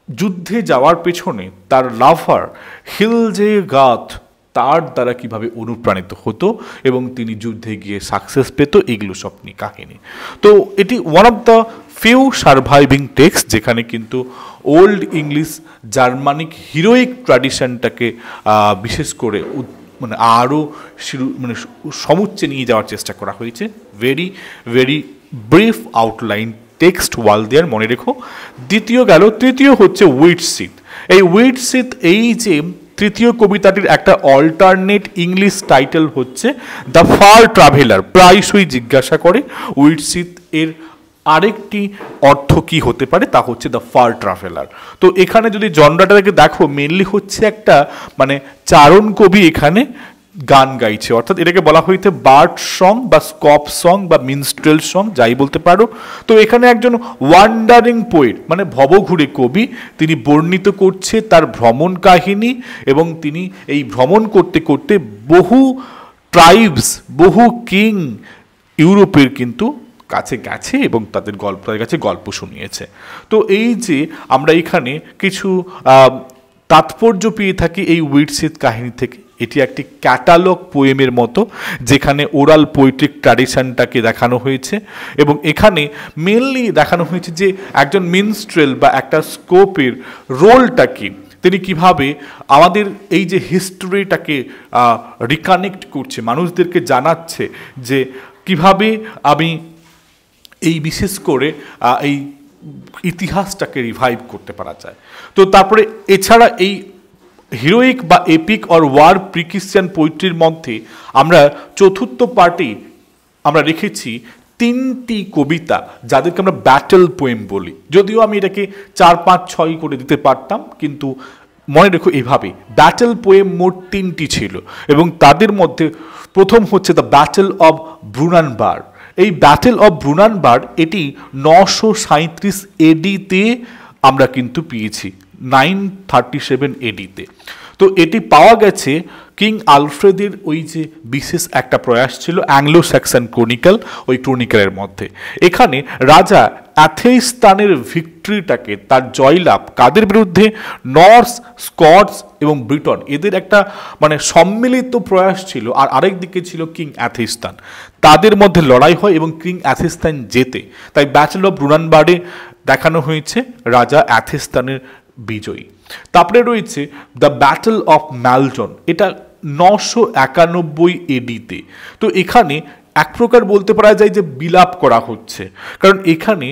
যুদ্ধে যাওয়ার পেছনে তার লাভার হিলজে গাথ, তার দ্বারা কিভাবে অনুপ্রাণিত হতো এবং তিনি যুদ্ধে গিয়ে সাকসেস পেত, এগুলো সব নিয়ে কাহিনী। তো এটি one of the few surviving text, যেখানে কিন্তু ওল্ড ইংলিশ জার্মানিক হিরোইক ট্র্যাডিশনটাকে বিশেষ করে মানে আরও সমুচ্চে নিয়ে যাওয়ার চেষ্টা করা হয়েছে। Very very brief outline text were there, মনে রেখো। দ্বিতীয় গেল, তৃতীয় হচ্ছে উইটসিথ। এই উইটসিথ, এই যে তৃতীয় কবিতাটির একটা অল্টারনেট ইংলিশ টাইটেল হচ্ছে দ্য ফার ট্রাভেলার। প্রায়শই জিজ্ঞাসা করে উইটসিথ এর আরেকটি অর্থ কি হতে পারে, তা হচ্ছে দ্য ফার ট্রাভেলার। তো এখানে যদি জনরাটাকে দেখো, মেনলি হচ্ছে একটা মানে চারণ কবি এখানে গান গাইছে, অর্থাৎ এটাকে বলা হইতে বার্ড সং বা স্কপ সং বা মিনস্ট্রেল সং যাই বলতে পারো। তো এখানে একজন ওয়ান্ডারিং পোয়েট মানে ভবঘুরে কবি, তিনি বর্ণিত করছে তার ভ্রমণ কাহিনী, এবং তিনি এই ভ্রমণ করতে করতে বহু ট্রাইবস, বহু কিং ইউরোপের কিন্তু কাছে গেছে এবং তাদের কাছে গল্প শুনিয়েছে। তো এই যে আমরা এখানে কিছু তাৎপর্য পেয়ে থাকি এই উইটসিথ কাহিনী থেকে, এটি একটি ক্যাটালগ পোয়েমের মতো যেখানে ওরাল পোয়েট্রিক ট্র্যাডিশনটাকে দেখানো হয়েছে, এবং এখানে মেনলি দেখানো হয়েছে যে একজন মিনস্ট্রেল বা একটা স্কোপের রোলটা কি, তিনি কিভাবে আমাদের এই যে হিস্টোরিটাকে রিকানেক্ট করছে, মানুষদেরকে জানাচ্ছে যে কিভাবে আমি এই বিশেষ করে এই ইতিহাসটাকে রিভাইভ করতে পারা যায়। তো তারপরে এছাড়া এই হিরোইক বা এপিক অর ওয়ার প্রিক্রিশ্চিয়ান পোয়েট্রির মধ্যে আমরা চতুর্থ পার্টি আমরা রেখেছি তিনটি কবিতা যাদেরকে আমরা ব্যাটল পোয়েম বলি। যদিও আমি এটাকে 4, 5, 6 করে দিতে পারতাম, কিন্তু মনে রেখো এইভাবে ব্যাটল পোয়েম মোট তিনটি ছিল, এবং তাদের মধ্যে প্রথম হচ্ছে দ্য ব্যাটল অব ব্রুনানবার্গ। এই ব্যাটল অব ব্রুনানবার্গ এটি 937 এডিতে আমরা কিন্তু পেয়েছি, 937 এডিতে। তো এটি পাওয়া গেছে কিং আলফ্রেদের ওই যে বিশেষ একটা প্রয়াস ছিল অ্যাংলো স্যাক্সন ক্রনিক্যাল, ওই ক্রনিক্যালের মধ্যে এখানে রাজা অ্যাথেইস্তানের ভিক্টরিটাকে, তার জয়লাভ কাদের বিরুদ্ধে, নর্স, স্কটস এবং ব্রিটন, এদের একটা মানে সম্মিলিত প্রয়াস ছিল, আর আরেক দিকে ছিল কিং অ্যাথেইস্তান, তাদের মধ্যে লড়াই হয় এবং কিং অ্যাথেইস্তান জেতে। তাই ব্যাটল অফ ব্রুনানবার্গে দেখানো হয়েছে রাজা অ্যাথেইস্তানের বিজয়ী। তারপরে রয়েছে দ্য ব্যাটল অফ ম্যালটন, এটা 991 এডিতে। তো এখানে এক প্রকার বলতে পারা যায় যে বিলাপ করা হচ্ছে, কারণ এখানে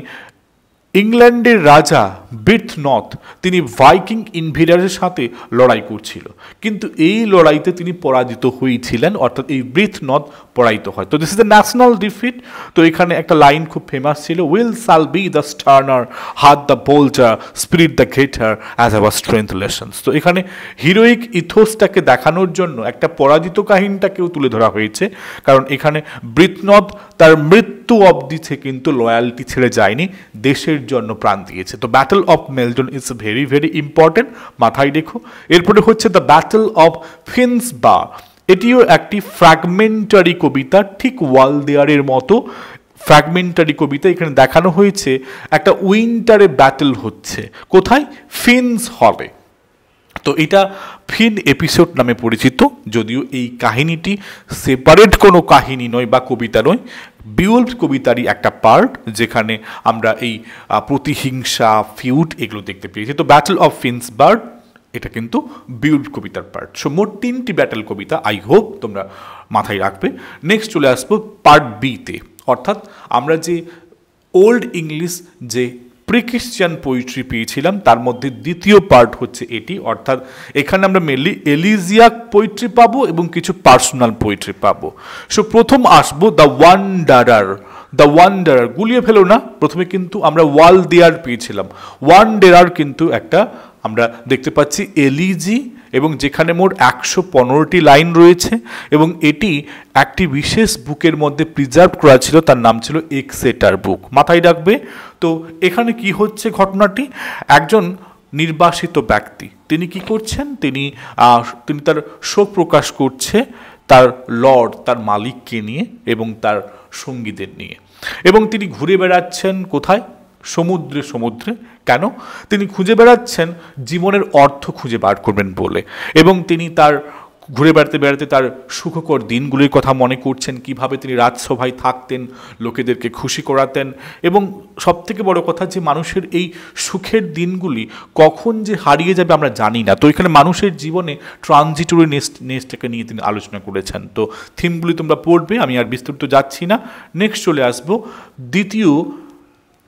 ইংল্যান্ডের রাজা ব্রিথনথ তিনি ভাইকিং ইনভেডারের সাথে লড়াই করছিল, কিন্তু এই লড়াইতে তিনি পরাজিত হয়েছিলেন, অর্থাৎ এই ব্রিথনথ পরাজিত হয়। তো this is the national defeat. তো এখানে একটা লাইন খুব ফেমাস ছিল, will shall be the sterner, heart the bolder, spirit the greater, as our strength lessens. তো এখানে হিরোইক ইথোসটাকে দেখানোর জন্য একটা পরাজিত কাহিনীটাকেও তুলে ধরা হয়েছে, কারণ এখানে ব্রিথনথ তার মৃত্যু অবধি কিন্তু লয়ালটি ছেড়ে যায়নি, দেশের জন্য প্রাণ দিয়েছে। তো battle of Maldon is very very important, মাথায় রেখো। এরপরে হচ্ছে দ্য ব্যাটল অফ ফিন্সবার্গ, এটিও একটি ফ্র্যাগমেন্টারি কবিতা, ঠিক ওয়ালদেয়ারের মতো ফ্র্যাগমেন্টারি কবিতা। এখানে দেখানো হয়েছে একটা উইন্টারে ব্যাটল হচ্ছে, কোথায়, ফিন্স হলে। তো এটা ফিন এপিসোড নামে পরিচিত, যদিও এই কাহিনীটি সেপারেট কোনো কাহিনী নয় বা কবিতা নয়, বিউল্ফ কবিতারই একটা পার্ট, যেখানে আমরা এই প্রতিহিংসা, ফিউড এগুলো দেখতে পেয়েছি। তো ব্যাটল অফ ফিন্সবার্গ এটা কিন্তু বিউল্ফ কবিতার পার্ট। সো মোট 3টি ব্যাটল কবিতা, আই হোপ তোমরা মাথায় রাখবে। নেক্সট চলে আসবো পার্ট বিতে, অর্থাৎ আমরা যে ওল্ড ইংলিশ যে প্রিক্রিশ্চিয়ান পোয়েট্রি পেয়েছিলাম তার মধ্যে দ্বিতীয় পার্ট হচ্ছে এটি, অর্থাৎ এখানে আমরা মেনলি এলিজিয়াক পোয়েট্রি পাবো এবং কিছু পার্সোনাল পোয়েট্রি পাবো। সো প্রথম আসবো দ্য ওয়ান্ডারার। দ্য ওয়ান্ডারার গুলিয়ে ফেলো না, প্রথমে কিন্তু আমরা ওয়ালদেয়ার পেয়েছিলাম, ওয়ান্ডারার কিন্তু একটা আমরা দেখতে পাচ্ছি এলিজি, এবং যেখানে মোট 115টি লাইন রয়েছে, এবং এটি একটি বিশেষ বুকের মধ্যে প্রিজার্ভ করা ছিল, তার নাম ছিল এক্সেটার বুক, মাথায় রাখবে। তো এখানে কি হচ্ছে ঘটনাটি, একজন নির্বাসিত ব্যক্তি তিনি কি করছেন, তিনি তার শোক প্রকাশ করছে তার লর্ড, তার মালিককে নিয়ে এবং তার সঙ্গীদের নিয়ে, এবং তিনি ঘুরে বেড়াচ্ছেন কোথায়, সমুদ্রে। সমুদ্রে কেন, তিনি খুঁজে বেড়াচ্ছেন জীবনের অর্থ খুঁজে বার করবেন বলে, এবং তিনি তার ঘুরে বেড়াতে বেড়াতে তার সুখকর দিনগুলির কথা মনে করছেন, কিভাবে তিনি রাজসভায় থাকতেন, লোকেদেরকে খুশি করাতেন, এবং সবথেকে বড় কথা যে মানুষের এই সুখের দিনগুলি কখন যে হারিয়ে যাবে আমরা জানি না। তো এখানে মানুষের জীবনে ট্রানজিটরি নেসটাকে নিয়ে তিনি আলোচনা করেছেন। তো থিমগুলি তোমরা পড়বে, আমি আর বিস্তারিত যাচ্ছি না। নেক্সট চলে আসবো দ্বিতীয়,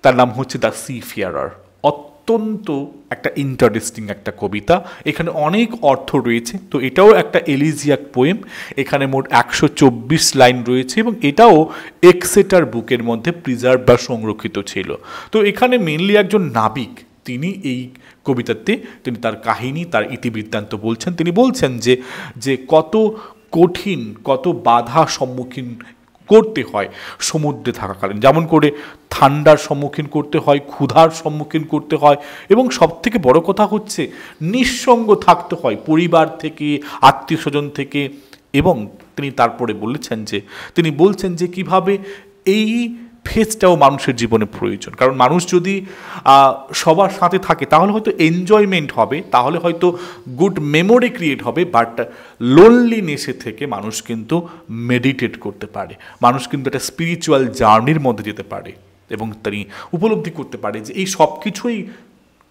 তার নাম হচ্ছে দ্য সিফিয়ারার। অত্যন্ত একটা ইন্টারেস্টিং একটা কবিতা, এখানে অনেক অর্থ রয়েছে। তো এটাও একটা এলিজিয়াক পোয়েম, এখানে মোট 124 লাইন রয়েছে, এবং এটাও এক্সেটার বুকের মধ্যে প্রিজার্ভ বা সংরক্ষিত ছিল। তো এখানে মেনলি একজন নাবিক, তিনি এই কবিতাতে তিনি তার কাহিনী, তার ইতিবৃত্তান্ত বলছেন। তিনি বলছেন যে কত কঠিন, কত বাধা সম্মুখীন করতে হয় সমুদ্রে থাকাকালীন, যেমন করে ঠান্ডার সম্মুখীন করতে হয়, ক্ষুধার সম্মুখীন করতে হয়, এবং সবথেকে বড় কথা হচ্ছে নিঃসঙ্গ থাকতে হয় পরিবার থেকে, আত্মীয় স্বজন থেকে। এবং তিনি তারপরে তিনি বলছেন যে কিভাবে এই ফেজটাও মানুষের জীবনে প্রয়োজন, কারণ মানুষ যদি সবার সাথে থাকে তাহলে হয়তো এনজয়মেন্ট হবে, তাহলে হয়তো গুড মেমোরি ক্রিয়েট হবে, বাট লোনলিনেসে থেকে মানুষ কিন্তু মেডিটেট করতে পারে, মানুষ কিন্তু একটা স্পিরিচুয়াল জার্নির মধ্যে যেতে পারে, এবং তিনি উপলব্ধি করতে পারে যে এই সব কিছুই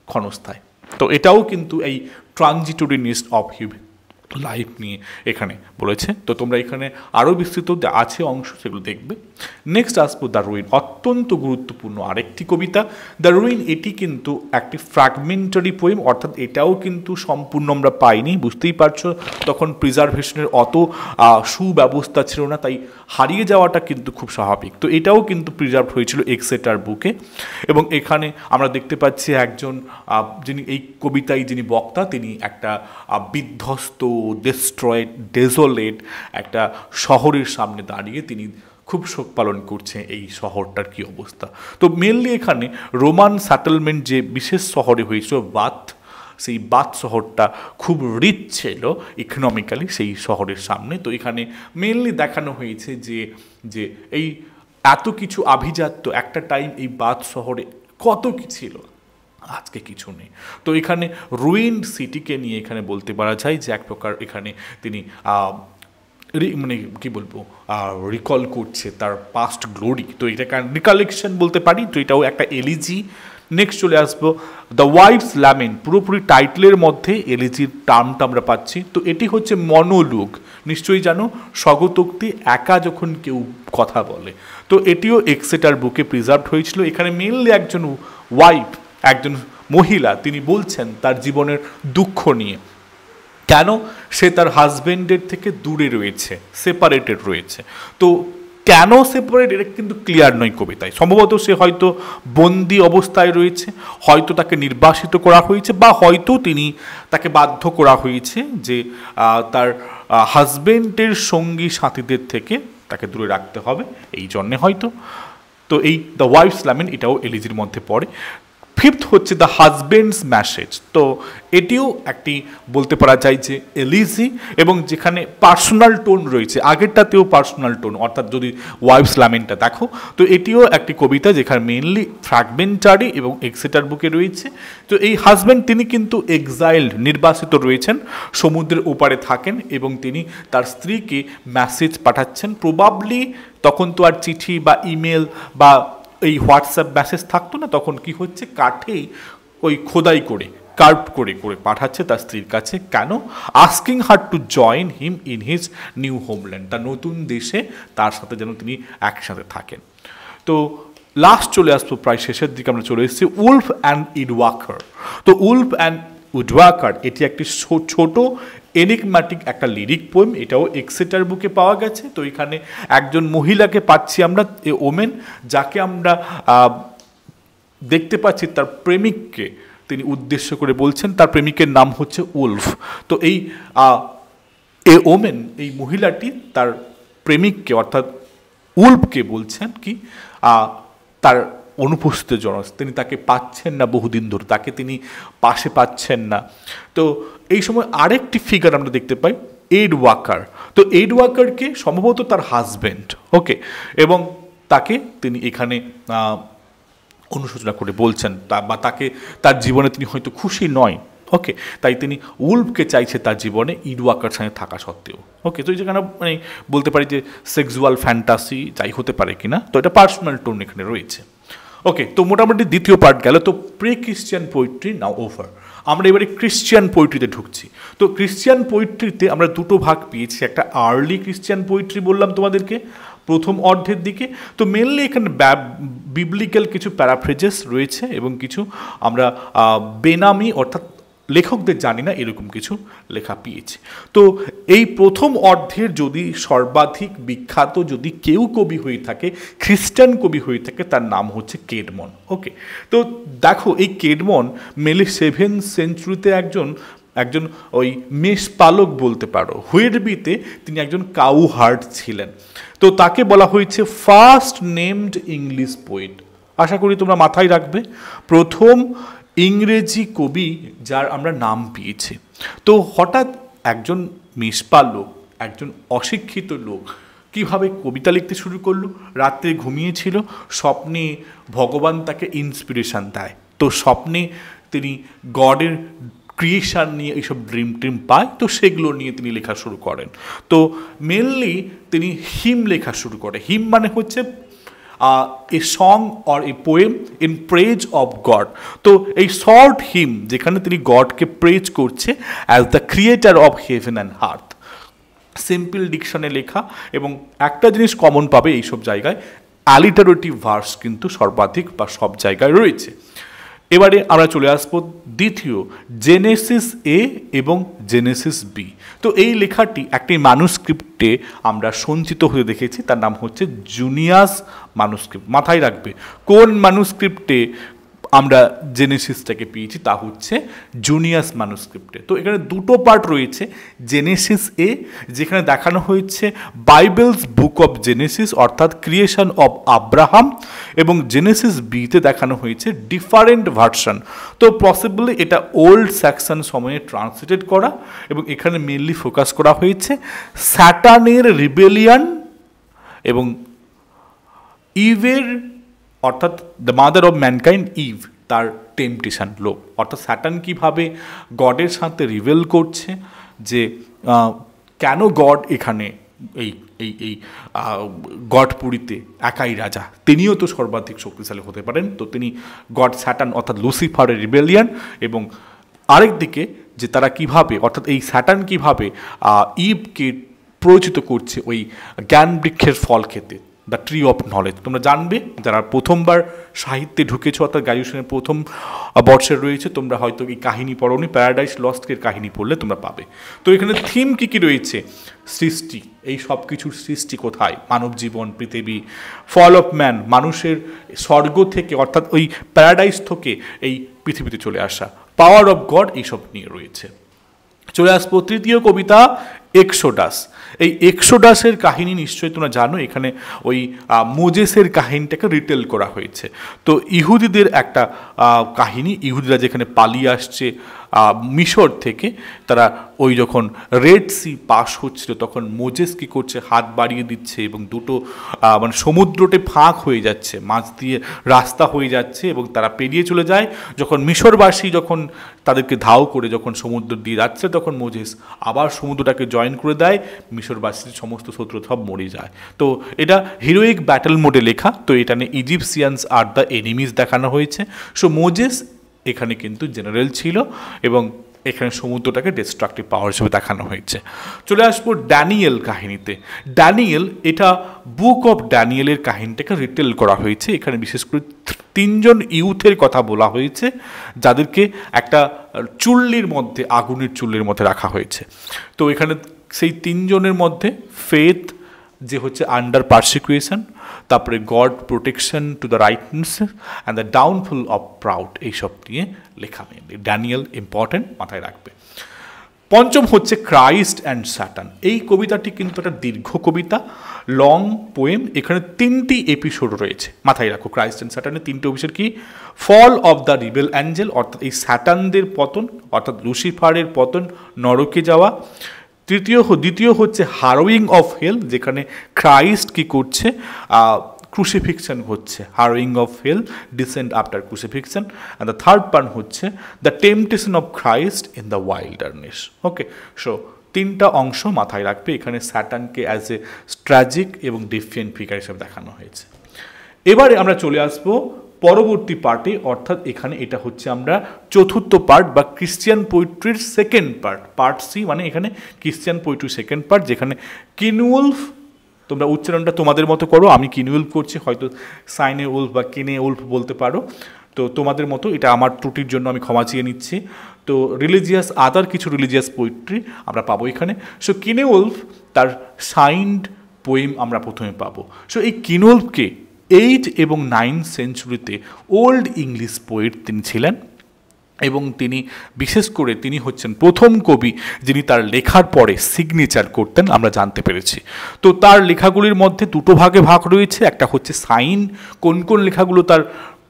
ক্ষণস্থায়ী। তো এটাও কিন্তু এই ট্রানজিটরিনেস অফ লাইফ নিয়ে এখানে বলেছে। তো তোমরা এখানে আরও বিস্তৃত আছে অংশ, সেগুলো দেখবে। নেক্সট আসবো দ্য রুইন, অত্যন্ত গুরুত্বপূর্ণ আরেকটি কবিতা। দ্য রুইন এটি কিন্তু একটি ফ্র্যাগমেন্টারি পোয়েম, অর্থাৎ এটাও কিন্তু সম্পূর্ণ আমরা পাইনি, বুঝতেই পারছো তখন প্রিজার্ভেশনের অত সুব্যবস্থা ছিল না, তাই হারিয়ে যাওয়াটা কিন্তু খুব স্বাভাবিক। তো এটাও কিন্তু প্রিজার্ভ হয়েছিল এক্সেটার বুকে, এবং এখানে আমরা দেখতে পাচ্ছি একজন যিনি এই কবিতায় যিনি বক্তা, তিনি একটা বিধ্বস্ত, ডিস্ট্রয়েড, ডেজোলেট একটা শহরের সামনে দাঁড়িয়ে তিনি খুব শোক পালন করছে এই শহরটার কি অবস্থা। তো মেনলি এখানে রোমান সেটেলমেন্ট যে বিশেষ শহরে হয়েছিল বাথ, সেই বাথ শহরটা খুব রিচ ছিল ইকোনমিক্যালি সেই শহরের সামনে। তো এখানে মেনলি দেখানো হয়েছে যে এই এত কিছু আভিজাত্য একটা টাইম এই বাথ শহরে কত কি ছিল, আজকে কিছু নেই। তো এখানে রুইন্ড সিটিকে নিয়ে এখানে বলতে পারা যায় যে এক প্রকার এখানে তিনি মানে কি বলবো রিকল করছে তার পাস্ট গ্লোরি। তো এটাকে রিকালেকশন বলতে পারি, তো এটাও একটা এলিজি। নেক্সট চলে আসবো দ্য ওয়াইফস ল্যামেন্ট, পুরোপুরি টাইটেলের মধ্যে এলিজির টার্মটা আমরা পাচ্ছি। তো এটি হচ্ছে মনোলুগ, নিশ্চয়ই জানো স্বগতোক্তি, একা যখন কেউ কথা বলে। তো এটিও এক্সেটার বুকে প্রিজার্ভড হয়েছিল। এখানে মেনলি একজন ওয়াইফ, একজন মহিলা, তিনি বলছেন তার জীবনের দুঃখ নিয়ে, কেন সে তার হাজবেন্ডের থেকে দূরে রয়েছে, সেপারেটেড রয়েছে। তো কেন সেপারেট এটা কিন্তু ক্লিয়ার নয় কবিতায়, সম্ভবত সে হয়তো বন্দি অবস্থায় রয়েছে, হয়তো তাকে নির্বাসিত করা হয়েছে, বা হয়তো তাকে বাধ্য করা হয়েছে যে তার হাজবেন্ডের সঙ্গী সাথীদের থেকে তাকে দূরে রাখতে হবে, এই জন্যে হয়তো। তো এই দ্য ওয়াইফস ল্যামেন্ট এটাও এলিজির মধ্যে পড়ে। ফিফথ হচ্ছে দ্য হাজবেন্ডস মেসেজ, তো এটিও একটি বলতে পারা যায় যে এলিজি, এবং যেখানে পার্সোনাল টোন রয়েছে, আগেরটাতেও পার্সোনাল টোন, অর্থাৎ যদি ওয়াইফস ল্যামেন্টটা দেখো, তো এটিও একটি কবিতা যেখানে মেনলি ফ্র্যাগমেন্টারি এবং এক্সেটার বুকে রয়েছে। তো এই হাজবেন্ড তিনি কিন্তু এক্সাইল্ড, নির্বাসিত রয়েছেন, সমুদ্রের ওপারে থাকেন, এবং তিনি তার স্ত্রীকে মেসেজ পাঠাচ্ছেন। প্রবাবলি তখন তো আর চিঠি বা ইমেল বা এই হোয়াটসঅ্যাপ মেসেজ থাকতো না, তখন কি হচ্ছে কাঠেই ওই খোদাই করে কার্ভ করে করে পাঠাচ্ছে তার স্ত্রীর কাছে। কেন? Asking her to join him in his new homeland, তার নতুন দেশে তার সাথে যেন তিনি একসাথে থাকেন। তো লাস্ট চলে আসবো, প্রায় শেষের দিকে আমরা চলে এসেছি, উলফ অ্যান্ড উডওয়াকার। তো উলফ অ্যান্ড উডওয়াকার এটি একটি ছোট এনিগম্যাটিক একটা লিরিক পোয়েম, এটাও এক্সেটার বুকে পাওয়া গেছে। তো এখানে একজন মহিলাকে পাচ্ছি আমরা, এ ওমেন, যাকে আমরা দেখতে পাচ্ছি তার প্রেমিককে তিনি উদ্দেশ্য করে বলছেন, তার প্রেমিকের নাম হচ্ছে উলফ। তো এই এ ওমেন, এই মহিলাটি তার প্রেমিককে অর্থাৎ উলফকে বলছেন কি তার অনুপস্থিত জন্য, তিনি তাকে পাচ্ছেন না বহুদিন ধরে, তাকে তিনি পাশে পাচ্ছেন না। তো এই সময় আরেকটি ফিগার আমরা দেখতে পাই, এড ওয়াকার। তো এড ওয়াকারকে সম্ভবত তার হাজবেন্ড, ওকে, এবং তাকে তিনি এখানে অনুশোচনা করে বলছেন, বা তাকে তার জীবনে তিনি হয়তো খুশি নয়, ওকে, তাই তিনি উলফকে চাইছে তার জীবনে ইড ওয়াকার সঙ্গে থাকা সত্ত্বেও, ওকে। তো যেখানে মানে বলতে পারি যে সেক্সুয়াল ফ্যান্টাসি যাই হতে পারে কিনা, তো এটা পার্সোনাল টোন এখানে রয়েছে, ওকে। তো মোটামুটি দ্বিতীয় পার্ট গেল। তো প্রি ক্রিশ্চিয়ান পোয়েট্রি নাও ওভার, আমরা এবারে ক্রিশ্চিয়ান পোয়েট্রিতে ঢুকছি। তো ক্রিশ্চিয়ান পোয়েট্রিতে আমরা দুটো ভাগ পেয়েছি, একটা আর্লি ক্রিশ্চিয়ান পোয়েট্রি বললাম তোমাদেরকে প্রথম অর্ধের দিকে। তো মেনলি এখানে বিবলিক্যাল কিছু প্যারাফ্রেজেস রয়েছে, এবং কিছু আমরা বেনামি অর্থাৎ লেখকদের জানি না এরকম কিছু লেখা পেয়েছি। তো এই প্রথম অর্ধের যদি সর্বাধিক বিখ্যাত যদি কেউ কবি হয়ে থাকে, খ্রিস্টান কবি হয়ে থাকে, তার নাম হচ্ছে কেডমন, ওকে। তো দেখো এই কেডমন মেনলি 7th সেঞ্চুরিতে একজন একজন ওই মেষপালক বলতে পারো। হুইটবিতে তিনি একজন কাউ হার্ড ছিলেন। তো তাকে বলা হয়েছে ফার্স্ট নেমড ইংলিশ পোয়েট। আশা করি তোমরা মাথায় রাখবে, প্রথম ইংরেজি কবি যার আমরা নাম পেয়েছি। তো হঠাৎ একজন মেষপালক, একজন অশিক্ষিত লোক কিভাবে কবিতা লিখতে শুরু করলো? রাত্রে ঘুমিয়েছিল, স্বপ্নে ভগবান তাকে ইন্সপিরেশান দেয়। তো স্বপ্নে তিনি গডের ক্রিয়েশান নিয়ে এইসব ড্রিম ট্রিম পায়, তো সেগুলো নিয়ে তিনি লেখা শুরু করেন। তো মেনলি তিনি হিম লেখা শুরু করে। হিম মানে হচ্ছে a song or a poem in praise of God. তো এই শর্ট হিম যেখানে তিনি গডকে প্রেজ করছে as the creator of heaven and earth, simple ডিকশনে লেখা। এবং একটা জিনিস কমন পাবে এইসব জায়গায়, অ্যালিটারেটিভ ভার্স কিন্তু সর্বাধিক বা সব জায়গায় রয়েছে। এবারে আমরা চলে আসবো দ্বিতীয়, জেনেসিস এ এবং জেনেসিস বি। তো এই লেখাটি একটি ম্যানুস্ক্রিপ্টে আমরা সঞ্চিত হয়ে দেখেছি, তার নাম হচ্ছে জুনিয়াস ম্যানুস্ক্রিপ্ট। মাথায় রাখবে কোন ম্যানুস্ক্রিপ্টে আমরা জেনেসিসটাকে পেয়েছি, তা হচ্ছে জুনিয়াস ম্যানুস্ক্রিপ্টে। তো এখানে দুটো পার্ট রয়েছে, জেনেসিস এ যেখানে দেখানো হয়েছে বাইবেলস বুক অফ জেনেসিস অর্থাৎ ক্রিয়েশন অফ আব্রাহাম, এবং জেনেসিস বিতে দেখানো হয়েছে ডিফারেন্ট ভার্সন। তো পসিবলি এটা ওল্ড স্যাকসন সময়ে ট্রান্সলেটেড করা, এবং এখানে মেনলি ফোকাস করা হয়েছে স্যাটানের রিবেলিয়ান এবং ইভের অর্থাৎ the mother of mankind Eve, তার টেম্পটেশন, লোভ। অর্থাৎ স্যাটান কীভাবে গডের সাথে রিভেল করছে, যে কেন গড এখানে এই এই এই গডপুরীতে একাই রাজা, তিনিও তো সর্বাধিক শক্তিশালী হতে পারেন। তো তিনি গড স্যাটান অর্থাৎ লুসিফারের রিবেলিয়ান, এবং আরেকদিকে যে তারা কিভাবে অর্থাৎ এই স্যাটান কীভাবে ইভকে প্ররোচিত করছে ওই জ্ঞান বৃক্ষের ফল খেতে, দ্য ট্রি অফ নলেজ। তোমরা জানবে যারা প্রথমবার সাহিত্যে ঢুকেছো অর্থাৎ গ্র্যাজুয়েশনের প্রথম বর্ষে রয়েছে, তোমরা হয়তো এই কাহিনী পড়োনি, প্যারাডাইস লস্টের কাহিনী পড়লে তোমরা পাবে। তো এখানে থিম কী কী রয়েছে? সৃষ্টি, এই সব কিছুর সৃষ্টি কোথায়? মানব জীবন, পৃথিবী, ফল অফ ম্যান, মানুষের স্বর্গ থেকে অর্থাৎ ওই প্যারাডাইস থেকে এই পৃথিবীতে চলে আসা, পাওয়ার অফ গড, এইসব নিয়ে রয়েছে। চলে আসবো তৃতীয় কবিতা, এক্সোডাস। এই এক্সোডাসের কাহিনী নিশ্চয়ই তোমরা জানো, এখানে ওই মোজেসের কাহিনীটাকে রিটেল করা হয়েছে। তো ইহুদিদের একটা কাহিনী, ইহুদিরা যেখানে পালিয়ে আসছে মিশর থেকে, তারা ওই যখন রেড সি পাস হচ্ছিল তখন মোজেস কী করছে, হাত বাড়িয়ে দিচ্ছে এবং দুটো মানে সমুদ্রতে ফাঁক হয়ে যাচ্ছে, মাছ দিয়ে রাস্তা হয়ে যাচ্ছে এবং তারা পেরিয়ে চলে যায়। যখন মিশরবাসী যখন তাদেরকে ধাও করে যখন সমুদ্র দিয়ে যাচ্ছে, তখন মোজেস আবার সমুদ্রটাকে জয়েন করে দেয়, মিশরবাসীর সমস্ত শত্রু সব মরে যায়। তো এটা হিরোইক ব্যাটল মোডে লেখা। তো এটা নিয়ে ইজিপসিয়ানস আর দ্য এনিমিজ দেখানো হয়েছে। সো মোজেস এখানে কিন্তু জেনারেল ছিল এবং এখানে সমুদ্রটাকে ডিস্ট্রাকটিভ পাওয়ার হিসেবে দেখানো হয়েছে। চলে আসবো ড্যানিয়েল কাহিনীতে। ড্যানিয়েল, এটা বুক অফ ড্যানিয়েলের কাহিনীটাকে রিটেল করা হয়েছে। এখানে বিশেষ করে তিনজন ইউথের কথা বলা হয়েছে, যাদেরকে একটা চুল্লির মধ্যে, আগুনের চুল্লির মধ্যে রাখা হয়েছে। তো এখানে সেই তিনজনের মধ্যে ফেথ যে হচ্ছে আন্ডার পারসিকুয়েশন, তারপরে god protection to the rightness and the downfall of proud, এইসব নিয়ে লেখা মেনলি। ড্যানিয়েল ইম্পর্টেন্ট, মাথায় রাখবে। পঞ্চম হচ্ছে ক্রাইস্ট অ্যান্ড স্যাটান। এই কবিতাটি কিন্তু একটা দীর্ঘ কবিতা, লং পোয়েম। এখানে তিনটি এপিসোড রয়েছে, মাথায় রাখো। ক্রাইস্ট অ্যান্ড স্যাটানের তিনটি এপিসোড কি? Fall of the rebel angel, অর্থাৎ এই স্যাটানদের পতন, অর্থাৎ লুসিফারের পতন, নরকে যাওয়া। দ্বিতীয় হচ্ছে হারোয়িং অফ হেল, যেখানে ক্রাইস্ট কি করছে, ক্রুসিফিকশন হচ্ছে, harrowing of hell, descent after crucifixion. And the third part হচ্ছে the temptation of Christ in the wilderness. Okay, so তিনটা অংশ মাথায় রাখবে। এখানে স্যাটানকে অ্যাজ এ ট্র্যাজিক এবং ডিফিয়েন্ট ফিগার হিসেবে দেখানো হয়েছে। এবারে আমরা চলে আসবো পরবর্তী পার্টে, অর্থাৎ এখানে এটা হচ্ছে আমরা চতুর্থ পার্ট বা ক্রিশ্চিয়ান পোয়েট্রির সেকেন্ড পার্ট, পার্ট সি, মানে এখানে ক্রিশ্চিয়ান পোয়েট্রির সেকেন্ড পার্ট, যেখানে কিনউলফ, তোমরা উচ্চারণটা তোমাদের মতো করো, আমি কিনউলফ করছি, হয়তো সাইনে উলফ বা কেনে উলফ বলতে পারো। তো তোমাদের মতো, এটা আমার ত্রুটির জন্য আমি ক্ষমা চেয়ে নিচ্ছি। তো রিলিজিয়াস, আদার কিছু রিলিজিয়াস পোয়েট্রি আমরা পাবো এখানে। সো কিনেউলফ, তার সাইন্ড পোয়েম আমরা প্রথমে পাবো। সো এই কিনেউলফকে 8 এবং 9 সেঞ্চুরিতে ওল্ড ইংলিশ পোয়েট তিনি ছিলেন। এবং তিনি বিশেষ করে তিনি হচ্ছেন প্রথম কবি যিনি তার লেখার পরে সিগনেচার করতেন, আমরা জানতে পেরেছি। তো তার লেখাগুলির মধ্যে দুটো ভাগে ভাগ রয়েছে, একটা হচ্ছে সাইন, কোন কোন লেখাগুলো তার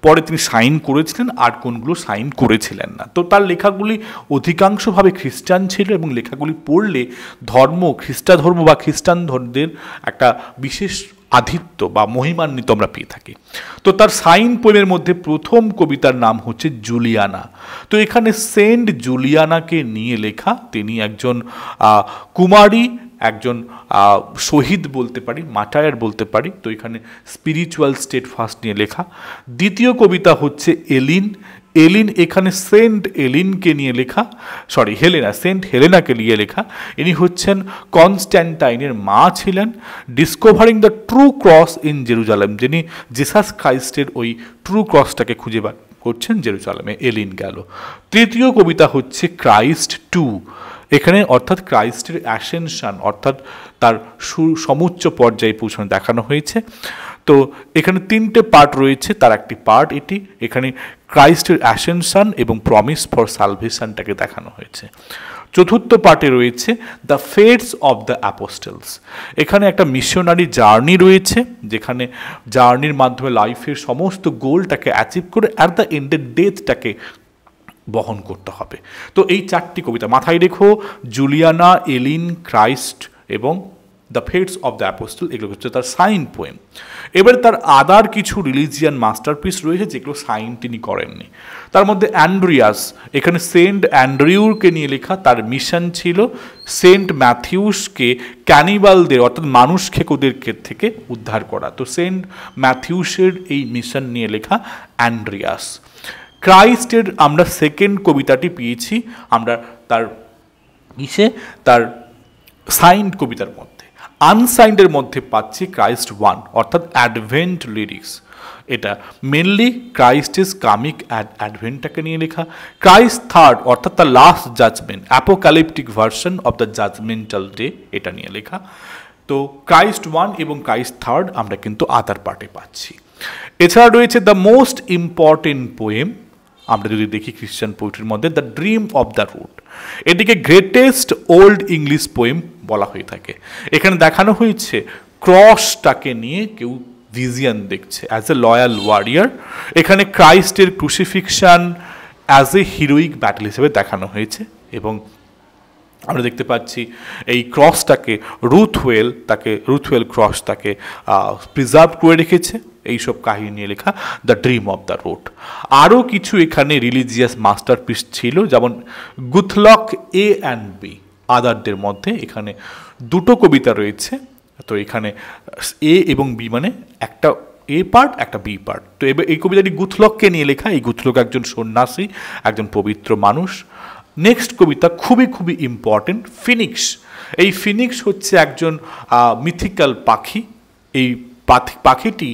পরে তিনি সাইন করেছিলেন আর কোনগুলো সাইন করেছিলেন না। তো তার লেখাগুলি অধিকাংশভাবে খ্রিস্টান ছিল এবং লেখাগুলি পড়লে খ্রিস্টা ধর্ম বা খ্রিস্টান ধর্মদের একটা বিশেষ আধিত্য বা মহিমান্বিত আমরা পেয়ে থাকি। তো তার সাইন পোয়েমের মধ্যে প্রথম কবিতার নাম হচ্ছে জুলিয়ানা। তো এখানে সেন্ট জুলিয়ানাকে নিয়ে লেখা, তিনি একজন কুমারী, একজন শহীদ বলতে পারি, মার্টায়ার বলতে পারি। তো এখানে স্পিরিচুয়াল স্টেট ফার্স্ট নিয়ে লেখা। দ্বিতীয় কবিতা হচ্ছে এলিন। এখানে সেন্ট এলিনকে নিয়ে লেখা, সেন্ট হেলেনাকে নিয়ে লেখা। ইনি হচ্ছেন কনস্ট্যান্টাইনের মা ছিলেন। Discovering the true cross in Jerusalem, যিনি জিসাস খ্রাইস্টের ওই ট্রু ক্রসটাকে খুঁজে বার করছেন জেরুজালেমে, এলিন গেল। তৃতীয় কবিতা হচ্ছে ক্রাইস্ট টু। এখানে অর্থাৎ ক্রাইস্টের অ্যাসেনশন, অর্থাৎ তার সমুচ্চ পর্যায়ে পৌঁছানো দেখানো হয়েছে। তো এখানে তিনটে পার্ট রয়েছে, তার একটি পার্ট এটি। এখানে ক্রাইস্টের অ্যাসেনশন এবং প্রমিস ফর সালভেশনটাকে দেখানো হয়েছে। চতুর্থ পার্টে রয়েছে দ্য ফেটস অফ দ্য অ্যাপোস্টেলস। এখানে একটা মিশনারি জার্নি রয়েছে, যেখানে জার্নির মাধ্যমে লাইফের সমস্ত গোলটাকে অ্যাচিভ করে অ্যাট দ্য এন্ডের ডেথটাকে বহন করতে হবে। তো এই চারটি কবিতা মাথায় রেখো, জুলিয়ানা, এলিন, ক্রাইস্ট এবং দ্য ফেটস অফ দ্য অ্যাপোস্টল, এগুলো হচ্ছে তার সাইন পোয়েম। এবার তার আদার কিছু রিলিজিয়ান মাস্টারপিস রয়েছে যেগুলো সাইন তিনি করেননি। তার মধ্যে অ্যান্ড্রিয়াস, এখানে সেন্ট অ্যান্ড্রিউরকে নিয়ে লেখা। তার মিশন ছিল সেন্ট ম্যাথিউসকে ক্যানিবালদের অর্থাৎ মানুষ খেকোদের থেকে উদ্ধার করা। তো সেন্ট ম্যাথিউসের এই মিশন নিয়ে লেখা অ্যান্ড্রিয়াস। ক্রাইস্টের আমরা সেকেন্ড কবিতাটি পেয়েছি আমরা তার সাইন্ড কবিতার মধ্যে। আনসাইন্ডের মধ্যে পাচ্ছি ক্রাইস্ট 1 অর্থাৎ অ্যাডভেন্ট লিরিক্স। এটা mainly Christ is coming at অ্যাডভেন্টটাকে নিয়ে লেখা। ক্রাইস্ট থার্ড অর্থাৎ the last judgement, apocalyptic version of the judgemental day, এটা নিয়ে লেখা। তো ক্রাইস্ট 1 এবং ক্রাইস্ট থার্ড আমরা কিন্তু আদার পার্টে পাচ্ছি। এছাড়া রয়েছে দ্য মোস্ট ইম্পর্টেন্ট পোয়েম, আমরা যদি দেখি খ্রিস্টান পোয়েট্রির মধ্যে, the dream of the road. এটিকে গ্রেটেস্ট ওল্ড ইংলিশ পোয়েম বলা হয়ে থাকে। এখানে দেখানো হয়েছে ক্রসটাকে নিয়ে কেউ ভিজিয়ন দেখছে অ্যাজ এ লয়াল ওয়ারিয়ার। এখানে ক্রাইস্টের crucifixion as a heroic battle হিসেবে দেখানো হয়েছে এবং আমরা দেখতে পাচ্ছি এই ক্রসটাকে রুথওয়েল ক্রস তাকে প্রিজার্ভ করে রেখেছে। এইসব কাহিনী নিয়ে লেখা the dream of the road. আরও কিছু এখানে রিলিজিয়াস মাস্টারপিস ছিল, যেমন গুথলক এ অ্যান্ড বি। আদারদের মধ্যে এখানে দুটো কবিতা রয়েছে। তো এখানে এ এবং বি মানে একটা এ পার্ট একটা বি পার্ট। তো এবার এই কবিতাটি গুথলককে নিয়ে লেখা। এই গুথলক একজন সন্ন্যাসী, একজন পবিত্র মানুষ। নেক্সট কবিতা খুবই খুবই ইম্পর্টেন্ট, ফিনিক্স। এই ফিনিক্স হচ্ছে একজন মিথিক্যাল পাখি। এই পাখিটি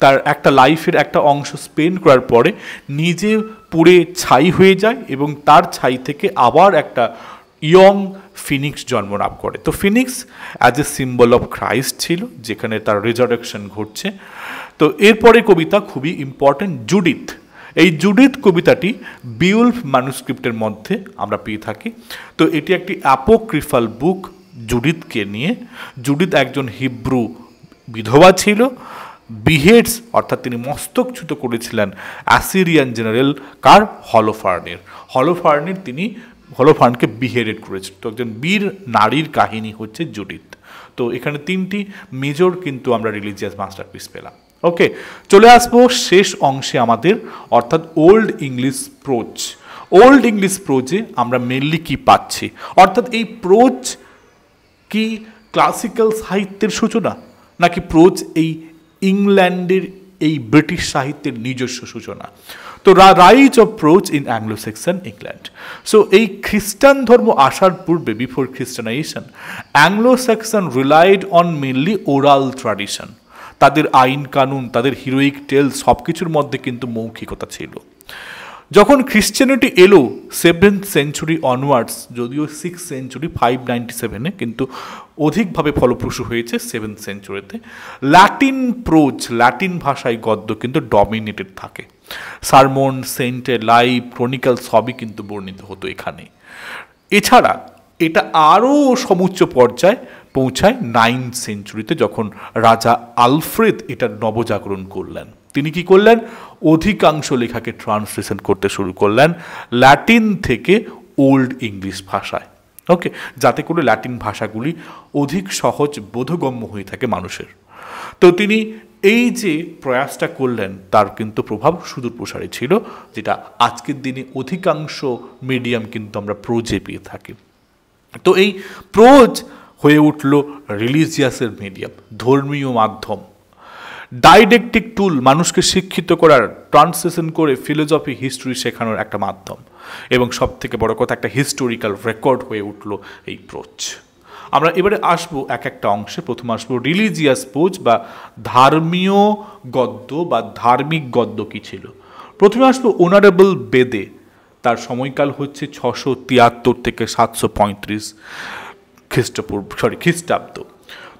তার একটা লাইফের একটা অংশ স্পেন্ড করার পরে নিজে পুড়ে ছাই হয়ে যায় এবং তার ছাই থেকে আবার একটা ইয়ং ফিনিক্স জন্ম লাভ করে। তো Phoenix as a symbol of Christ ছিল, যেখানে তার রিজারেকশন ঘটছে। তো এরপরে কবিতা খুবই ইম্পর্টেন্ট, জুডিথ। এই জুডিথ কবিতাটি বিউলফ ম্যানুস্ক্রিপ্টের মধ্যে আমরা পেয়ে থাকি। তো এটি একটি অ্যাপোক্রিফাল বুক জুডিথকে নিয়ে। জুডিথ একজন হিব্রু বিধবা ছিল। বিহেডস অর্থাৎ তিনি মস্তকচ্যুত করেছিলেন অ্যাসিরিয়ান জেনারেল তিনি হলোফার্নকে বিহেডেড করেছিল। তো একজন বীর নারীর কাহিনী হচ্ছে জুডিথ। তো এখানে তিনটি মেজর কিন্তু আমরা রিলিজিয়াস মাস্টারপিস পেলাম। ওকে, চলে আসবো শেষ অংশে আমাদের, অর্থাৎ old English prose. Old English প্রোজে আমরা মেনলি কি পাচ্ছি, অর্থাৎ এই প্রোজ কি ক্লাসিক্যাল সাহিত্যের সূচনা নাকি প্রোজ এই ইংল্যান্ডের এই ব্রিটিশ সাহিত্যের নিজস্ব সূচনা? তো rise of prose in Anglo Saxon England. So এই খ্রিস্টান ধর্ম আসার পূর্বে, before Christianisation, Anglo Saxon relied on mainly oral tradition. তাদের আইন কানুন, তাদের হিরোইক টেল সব কিছুর মধ্যে কিন্তু মৌখিকতা ছিল। যখন খ্রিশ্চানিটি এলো 7th সেঞ্চুরি অনওয়ার্ডস, যদিও 6th সেঞ্চুরি 597-এ, কিন্তু অধিকভাবে ফলপ্রসূ হয়েছে 7th সেঞ্চুরিতে, ল্যাটিন প্রোজ, ল্যাটিন ভাষায় গদ্য কিন্তু ডমিনেটেড থাকে। সারমন, সেন্টের লাইভ, ক্রনিক্যাল সবই কিন্তু বর্ণিত হতো এখানে। এছাড়া এটা আরও সমুচ্চ পর্যায়ে পৌঁছায় 9th সেঞ্চুরিতে, যখন রাজা আলফ্রেড এটার নবজাগরণ করলেন। তিনি কি করলেন? অধিকাংশ লেখাকে ট্রান্সলেশন করতে শুরু করলেন ল্যাটিন থেকে ওল্ড ইংলিশ ভাষায়, ওকে, যাতে করে ল্যাটিন ভাষাগুলি অধিক সহজ বোধগম্য হয়ে থাকে মানুষের। তো তিনি এই যে প্রয়াসটা করলেন তার কিন্তু প্রভাব সুদূর প্রসারী ছিল, যেটা আজকের দিনে অধিকাংশ মিডিয়াম কিন্তু আমরা প্রোজে পেয়ে থাকি। তো এই প্রোজ হয়ে উঠল রিলিজিয়াসের মিডিয়াম, ধর্মীয় মাধ্যম, ডাইডেক্টিক টুল, মানুষকে শিক্ষিত করার, ট্রান্সলেশন করে ফিলোসফি, হিস্ট্রি শেখানোর একটা মাধ্যম, এবং সব থেকে বড় কথা একটা হিস্টোরিক্যাল রেকর্ড হয়ে উঠল এই প্রোজ। আমরা এবারে আসবো এক একটা অংশে। প্রথমে আসবো রিলিজিয়াস প্রোজ বা ধর্মীয় গদ্য বা ধার্মিক গদ্য কি ছিল। প্রথমে আসবো অনারেবল বেদে, তার সময়কাল হচ্ছে 673 থেকে 735 খ্রিস্টাব্দ।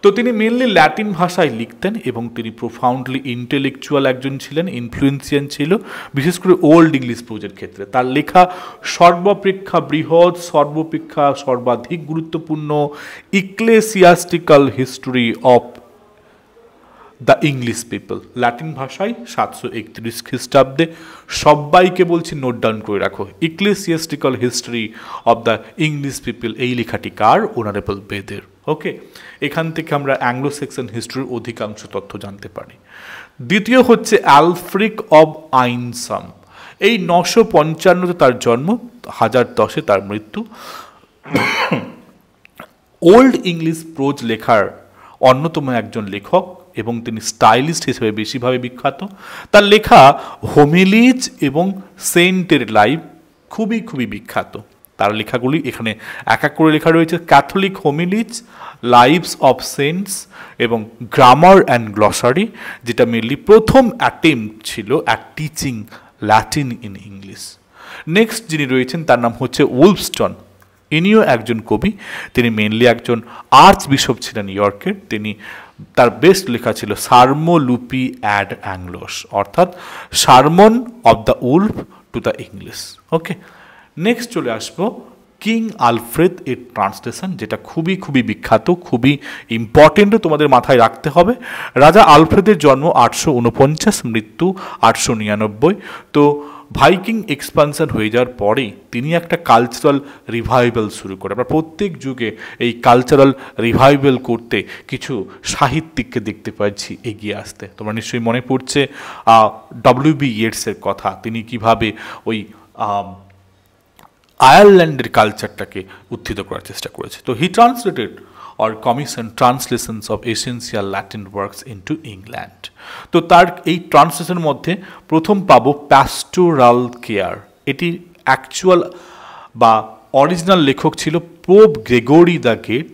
তো তিনি মেনলি ল্যাটিন ভাষায় লিখতেন এবং তিনি প্রোফাউন্ডলি ইন্টেলেকচুয়াল একজন ছিলেন, ইনফ্লুয়েন্সিয়ান ছিল, বিশেষ করে ওল্ড ইংলিশ প্রোজের ক্ষেত্রে। তার লেখা সর্বাপেক্ষা বৃহৎ, সর্বাপেক্ষা সর্বাধিক গুরুত্বপূর্ণ ecclesiastical history of the English people, Latin ভাষায় 731 খ্রিস্টাব্দে। সবাইকে বলছি নোট ডাউন করে রাখো, ecclesiastical history of the English people, এই লেখাটি কার? অনারেবল বেদের। ওকে, এখান থেকে আমরা অ্যাংলো সেক্সন হিস্ট্রির অধিকাংশ তথ্য জানতে পারি। দ্বিতীয় হচ্ছে অ্যালফ্রিক অব আইনসাম, এই 955-তে তার জন্ম, 1010-এ তার মৃত্যু। ওল্ড ইংলিশ প্রোজ লেখার অন্যতম একজন লেখক এবং তিনি স্টাইলিস্ট হিসেবে বেশিভাবে বিখ্যাত। তার লেখা হোমিলিজ এবং সেন্টের লাইভ খুবই খুবই বিখ্যাত। তার লেখাগুলি এখানে এক এক করে লেখা রয়েছে, ক্যাথলিক হোমিলিজ, লাইভস অফ সেন্টস এবং গ্রামার অ্যান্ড গ্লসারি, যেটা মেনলি প্রথম অ্যাটেম্পট ছিল at teaching Latin in English. Next যিনি রয়েছেন তার নাম হচ্ছে উলফস্টন, ইনিও একজন কবি। তিনি মেনলি একজন আর্চ বিশপ ছিলেন ইয়র্কের। তিনি তার বেস্ট লেখা ছিল সার্মো লুপি অ্যাড অ্যাংলোস, অর্থাৎ sermon of the wolf to the English. Okay, next চলে আসবো কিং আলফ্রেড এর ট্রান্সলেশন, যেটা খুবই খুবই বিখ্যাত, খুবই ইম্পর্টেন্টও তোমাদের মাথায় রাখতে হবে। রাজা আলফ্রেডের জন্ম 849, মৃত্যু 899। তো ভাইকিং এক্সপানশন হয়ে যাওয়ার পরেই তিনি একটা কালচারাল রিভাইভাল শুরু করে। আমরা প্রত্যেক যুগে এই কালচারাল রিভাইভাল করতে কিছু সাহিত্যিককে দেখতে পাচ্ছি এগিয়ে আসতে। তোমরা নিশ্চয়ই মনে পড়ছে W.B. ইয়েটসের কথা, তিনি কিভাবে ওই আয়ারল্যান্ডের কালচারটাকে উত্থিত করার চেষ্টা করেছে। তো হি translated or commissioned translations of essential Latin works into England. তো তার এই ট্রান্সলেশনের মধ্যে প্রথম পাবো প্যাস্টোরাল কেয়ার। এটি অ্যাকচুয়াল বা অরিজিনাল লেখক ছিল পোপ গ্রেগরি দ্য গ্রেট।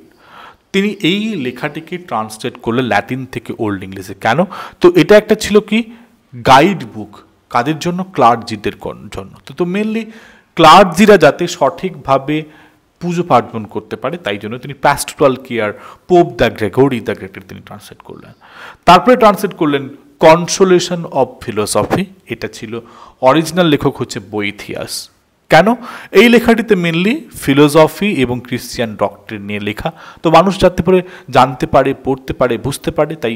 তিনি এই লেখাটিকে ট্রান্সলেট করলে ল্যাটিন থেকে ওল্ড ইংলিশে। কেন? তো এটা একটা ছিল কি গাইড বুক, কাদের জন্য? ক্লার্জিদের জন্য। তো মেনলি ক্লার্জিরা যাতে সঠিকভাবে পুজো পার্বণ করতে পারে, তাই জন্য তিনি pastoral care Pope the Gregory the গ্রেটের তিনি ট্রান্সলেট করলেন। তারপরে ট্রান্সলেট করলেন কনসোলেশন অফ ফিলোসফি, এটা ছিল অরিজিনাল লেখক হচ্ছে বোয়েথিয়াস। কেন? এই লেখাটিতে মেনলি ফিলোসফি এবং ক্রিশ্চিয়ান ডক্ট্রিন নিয়ে লেখা, তো মানুষ যাতে করে জানতে পারে, পড়তে পারে, বুঝতে পারে, তাই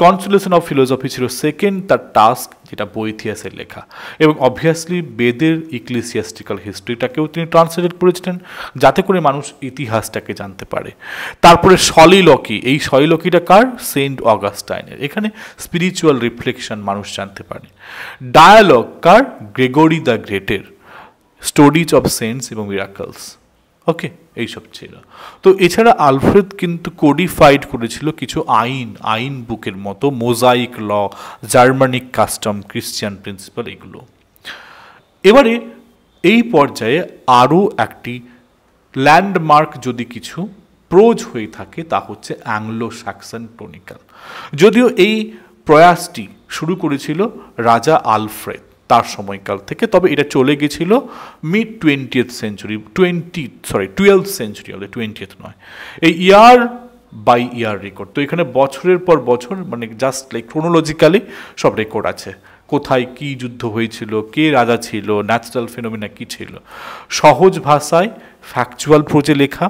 কনসোলেশন অফ ফিলোসফি ছিল সেকেন্ড তার টাস্ক, যেটা বোয়েথিয়াসের লেখা। এবং অবভিয়াসলি বেদের ইক্লেসিয়াস্টিক্যাল হিস্ট্রিটাকেও তিনি ট্রান্সলেট করেছিলেন, যাতে করে মানুষ ইতিহাসটাকে জানতে পারে। তারপরে সলিলকি, এই সলিলকিটা কার? সেন্ট অগাস্টাইনের। এখানে স্পিরিচুয়াল রিফ্লেকশন মানুষ জানতে পারে। ডায়ালগ কার? গ্রেগরি দ্য গ্রেটের, স্টোরিজ অফ সেন্টস এবং মিরাকলস। ওকে, এইসব ছিল। তো এছাড়া আলফ্রেড কিন্তু কোডিফাইড করেছিল কিছু আইন বুকের মতো, মোজাইক ল, জার্মানিক কাস্টম, ক্রিশ্চিয়ান প্রিন্সিপাল, এগুলো। এবারে এই পর্যায়ে আরও একটি ল্যান্ডমার্ক যদি কিছু প্রোজ হয়ে থাকে তা হচ্ছে অ্যাংলো স্যাক্সন ক্রনিক্যাল। যদিও এই প্রয়াসটি শুরু করেছিল রাজা আলফ্রেড, তার সময়কাল থেকে, তবে এটা চলে গেছিল mid 20th century, 12th century হলে 20th নয়। এই ইয়ার বাই ইয়ার রেকর্ড, তো এখানে বছরের পর বছর মানে জাস্ট লাইক ক্রোনোলজিক্যালি সব রেকর্ড আছে, কোথায় কি যুদ্ধ হয়েছিল, কে রাজা ছিল, ন্যাচারাল ফেনোমেনা কি ছিল, সহজ ভাষায় ফ্যাকচুয়াল প্রোজে লেখা।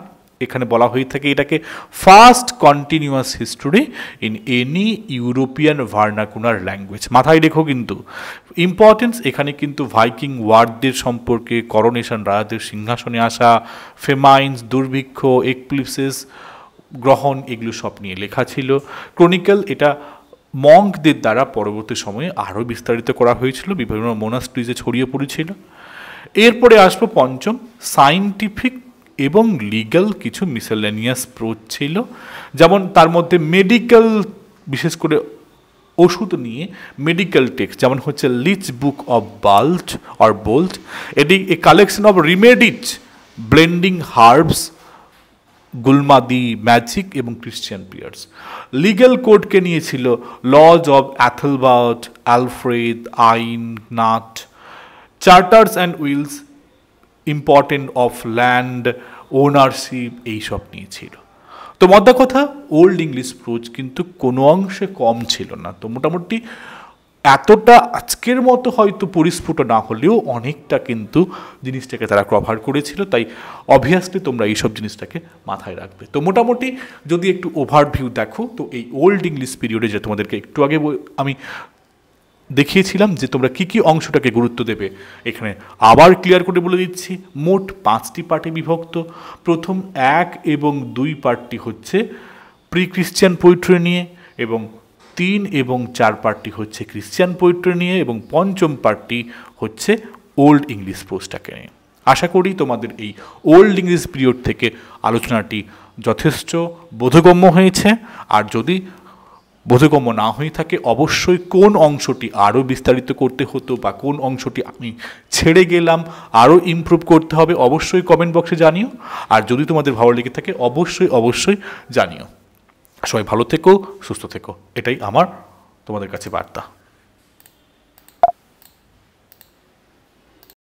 এখানে বলা হয়ে থাকে এটাকে first continuous history in any European vernacular language. মাথায় রেখো কিন্তু ইম্পর্টেন্স, এখানে কিন্তু ভাইকিং ওয়ারদের সম্পর্কে, করোনেশন, রাজাদের সিংহাসনে আসা, ফেমাইন্স, দুর্ভিক্ষ, এক্লিপসেস, গ্রহণ, এগুলো সব নিয়ে লেখা ছিল। ক্রনিক্যাল এটা মঙ্কদের দ্বারা পরবর্তী সময়ে আরও বিস্তারিত করা হয়েছিল, বিভিন্ন মোনাস্ট্রিজে ছড়িয়ে পড়েছিল। এরপরে আসবো পঞ্চম, সায়েন্টিফিক এবং লিগ্যাল কিছু মিসেলেনিয়াস প্রোচ ছিল, যেমন তার মধ্যে মেডিকেল, বিশেষ করে ওষুধ নিয়ে মেডিকেল টেক্সট, যেমন হচ্ছে leech book of Bald or Bolt, এটি a collection of remedies blending herbs, গুলমাদি, ম্যাজিক এবং ক্রিশ্চিয়ান পিয়ার্স। লিগ্যাল কোডকে নিয়েছিল laws of Ethelbert, Alfred, Ine, Cnut, charters and wills, important of land ownership, এইসব নিয়েছিল। তো মোদ্দা কথা, ওল্ড ইংলিশ প্রোজ কিন্তু কোনো অংশে কম ছিল না। তো মোটামুটি এতটা আজকের মতো হয়তো পরিস্ফুট না হলেও অনেকটা কিন্তু জিনিসটাকে তারা কভার করেছিল, তাই অবভিয়াসলি তোমরা এইসব জিনিসটাকে মাথায় রাখবে। তো মোটামুটি যদি একটু ওভারভিউ দেখো, তো এই ওল্ড ইংলিশ পিরিয়ডে যে তোমাদেরকে একটু আগে আমি দেখিয়েছিলাম যে তোমরা কী কী অংশটাকে গুরুত্ব দেবে, এখানে আবার ক্লিয়ার করে বলে দিচ্ছি। মোট 5টি পার্টে বিভক্ত। প্রথম 1 এবং 2 পার্টটি হচ্ছে প্রি ক্রিশ্চিয়ান পোয়েট্রি নিয়ে, এবং 3 এবং 4 পার্টটি হচ্ছে ক্রিশ্চিয়ান পোয়েট্রি নিয়ে, এবং পঞ্চম পার্টটি হচ্ছে ওল্ড ইংলিশ প্রোজটাকে নিয়ে। আশা করি তোমাদের এই ওল্ড ইংলিশ পিরিয়ড থেকে আলোচনাটি যথেষ্ট বোধগম্য হয়েছে। আর যদি বোধগম্য না হয়ে থাকে, অবশ্যই কোন অংশটি আরও বিস্তারিত করতে হতো বা কোন অংশটি আমি ছেড়ে গেলাম, আরও ইমপ্রুভ করতে হবে, অবশ্যই কমেন্ট বক্সে জানিও। আর যদি তোমাদের ভালো লেগে থাকে অবশ্যই জানিও। সবাই ভালো থেকো, সুস্থ থেকো, এটাই আমার তোমাদের কাছে বার্তা।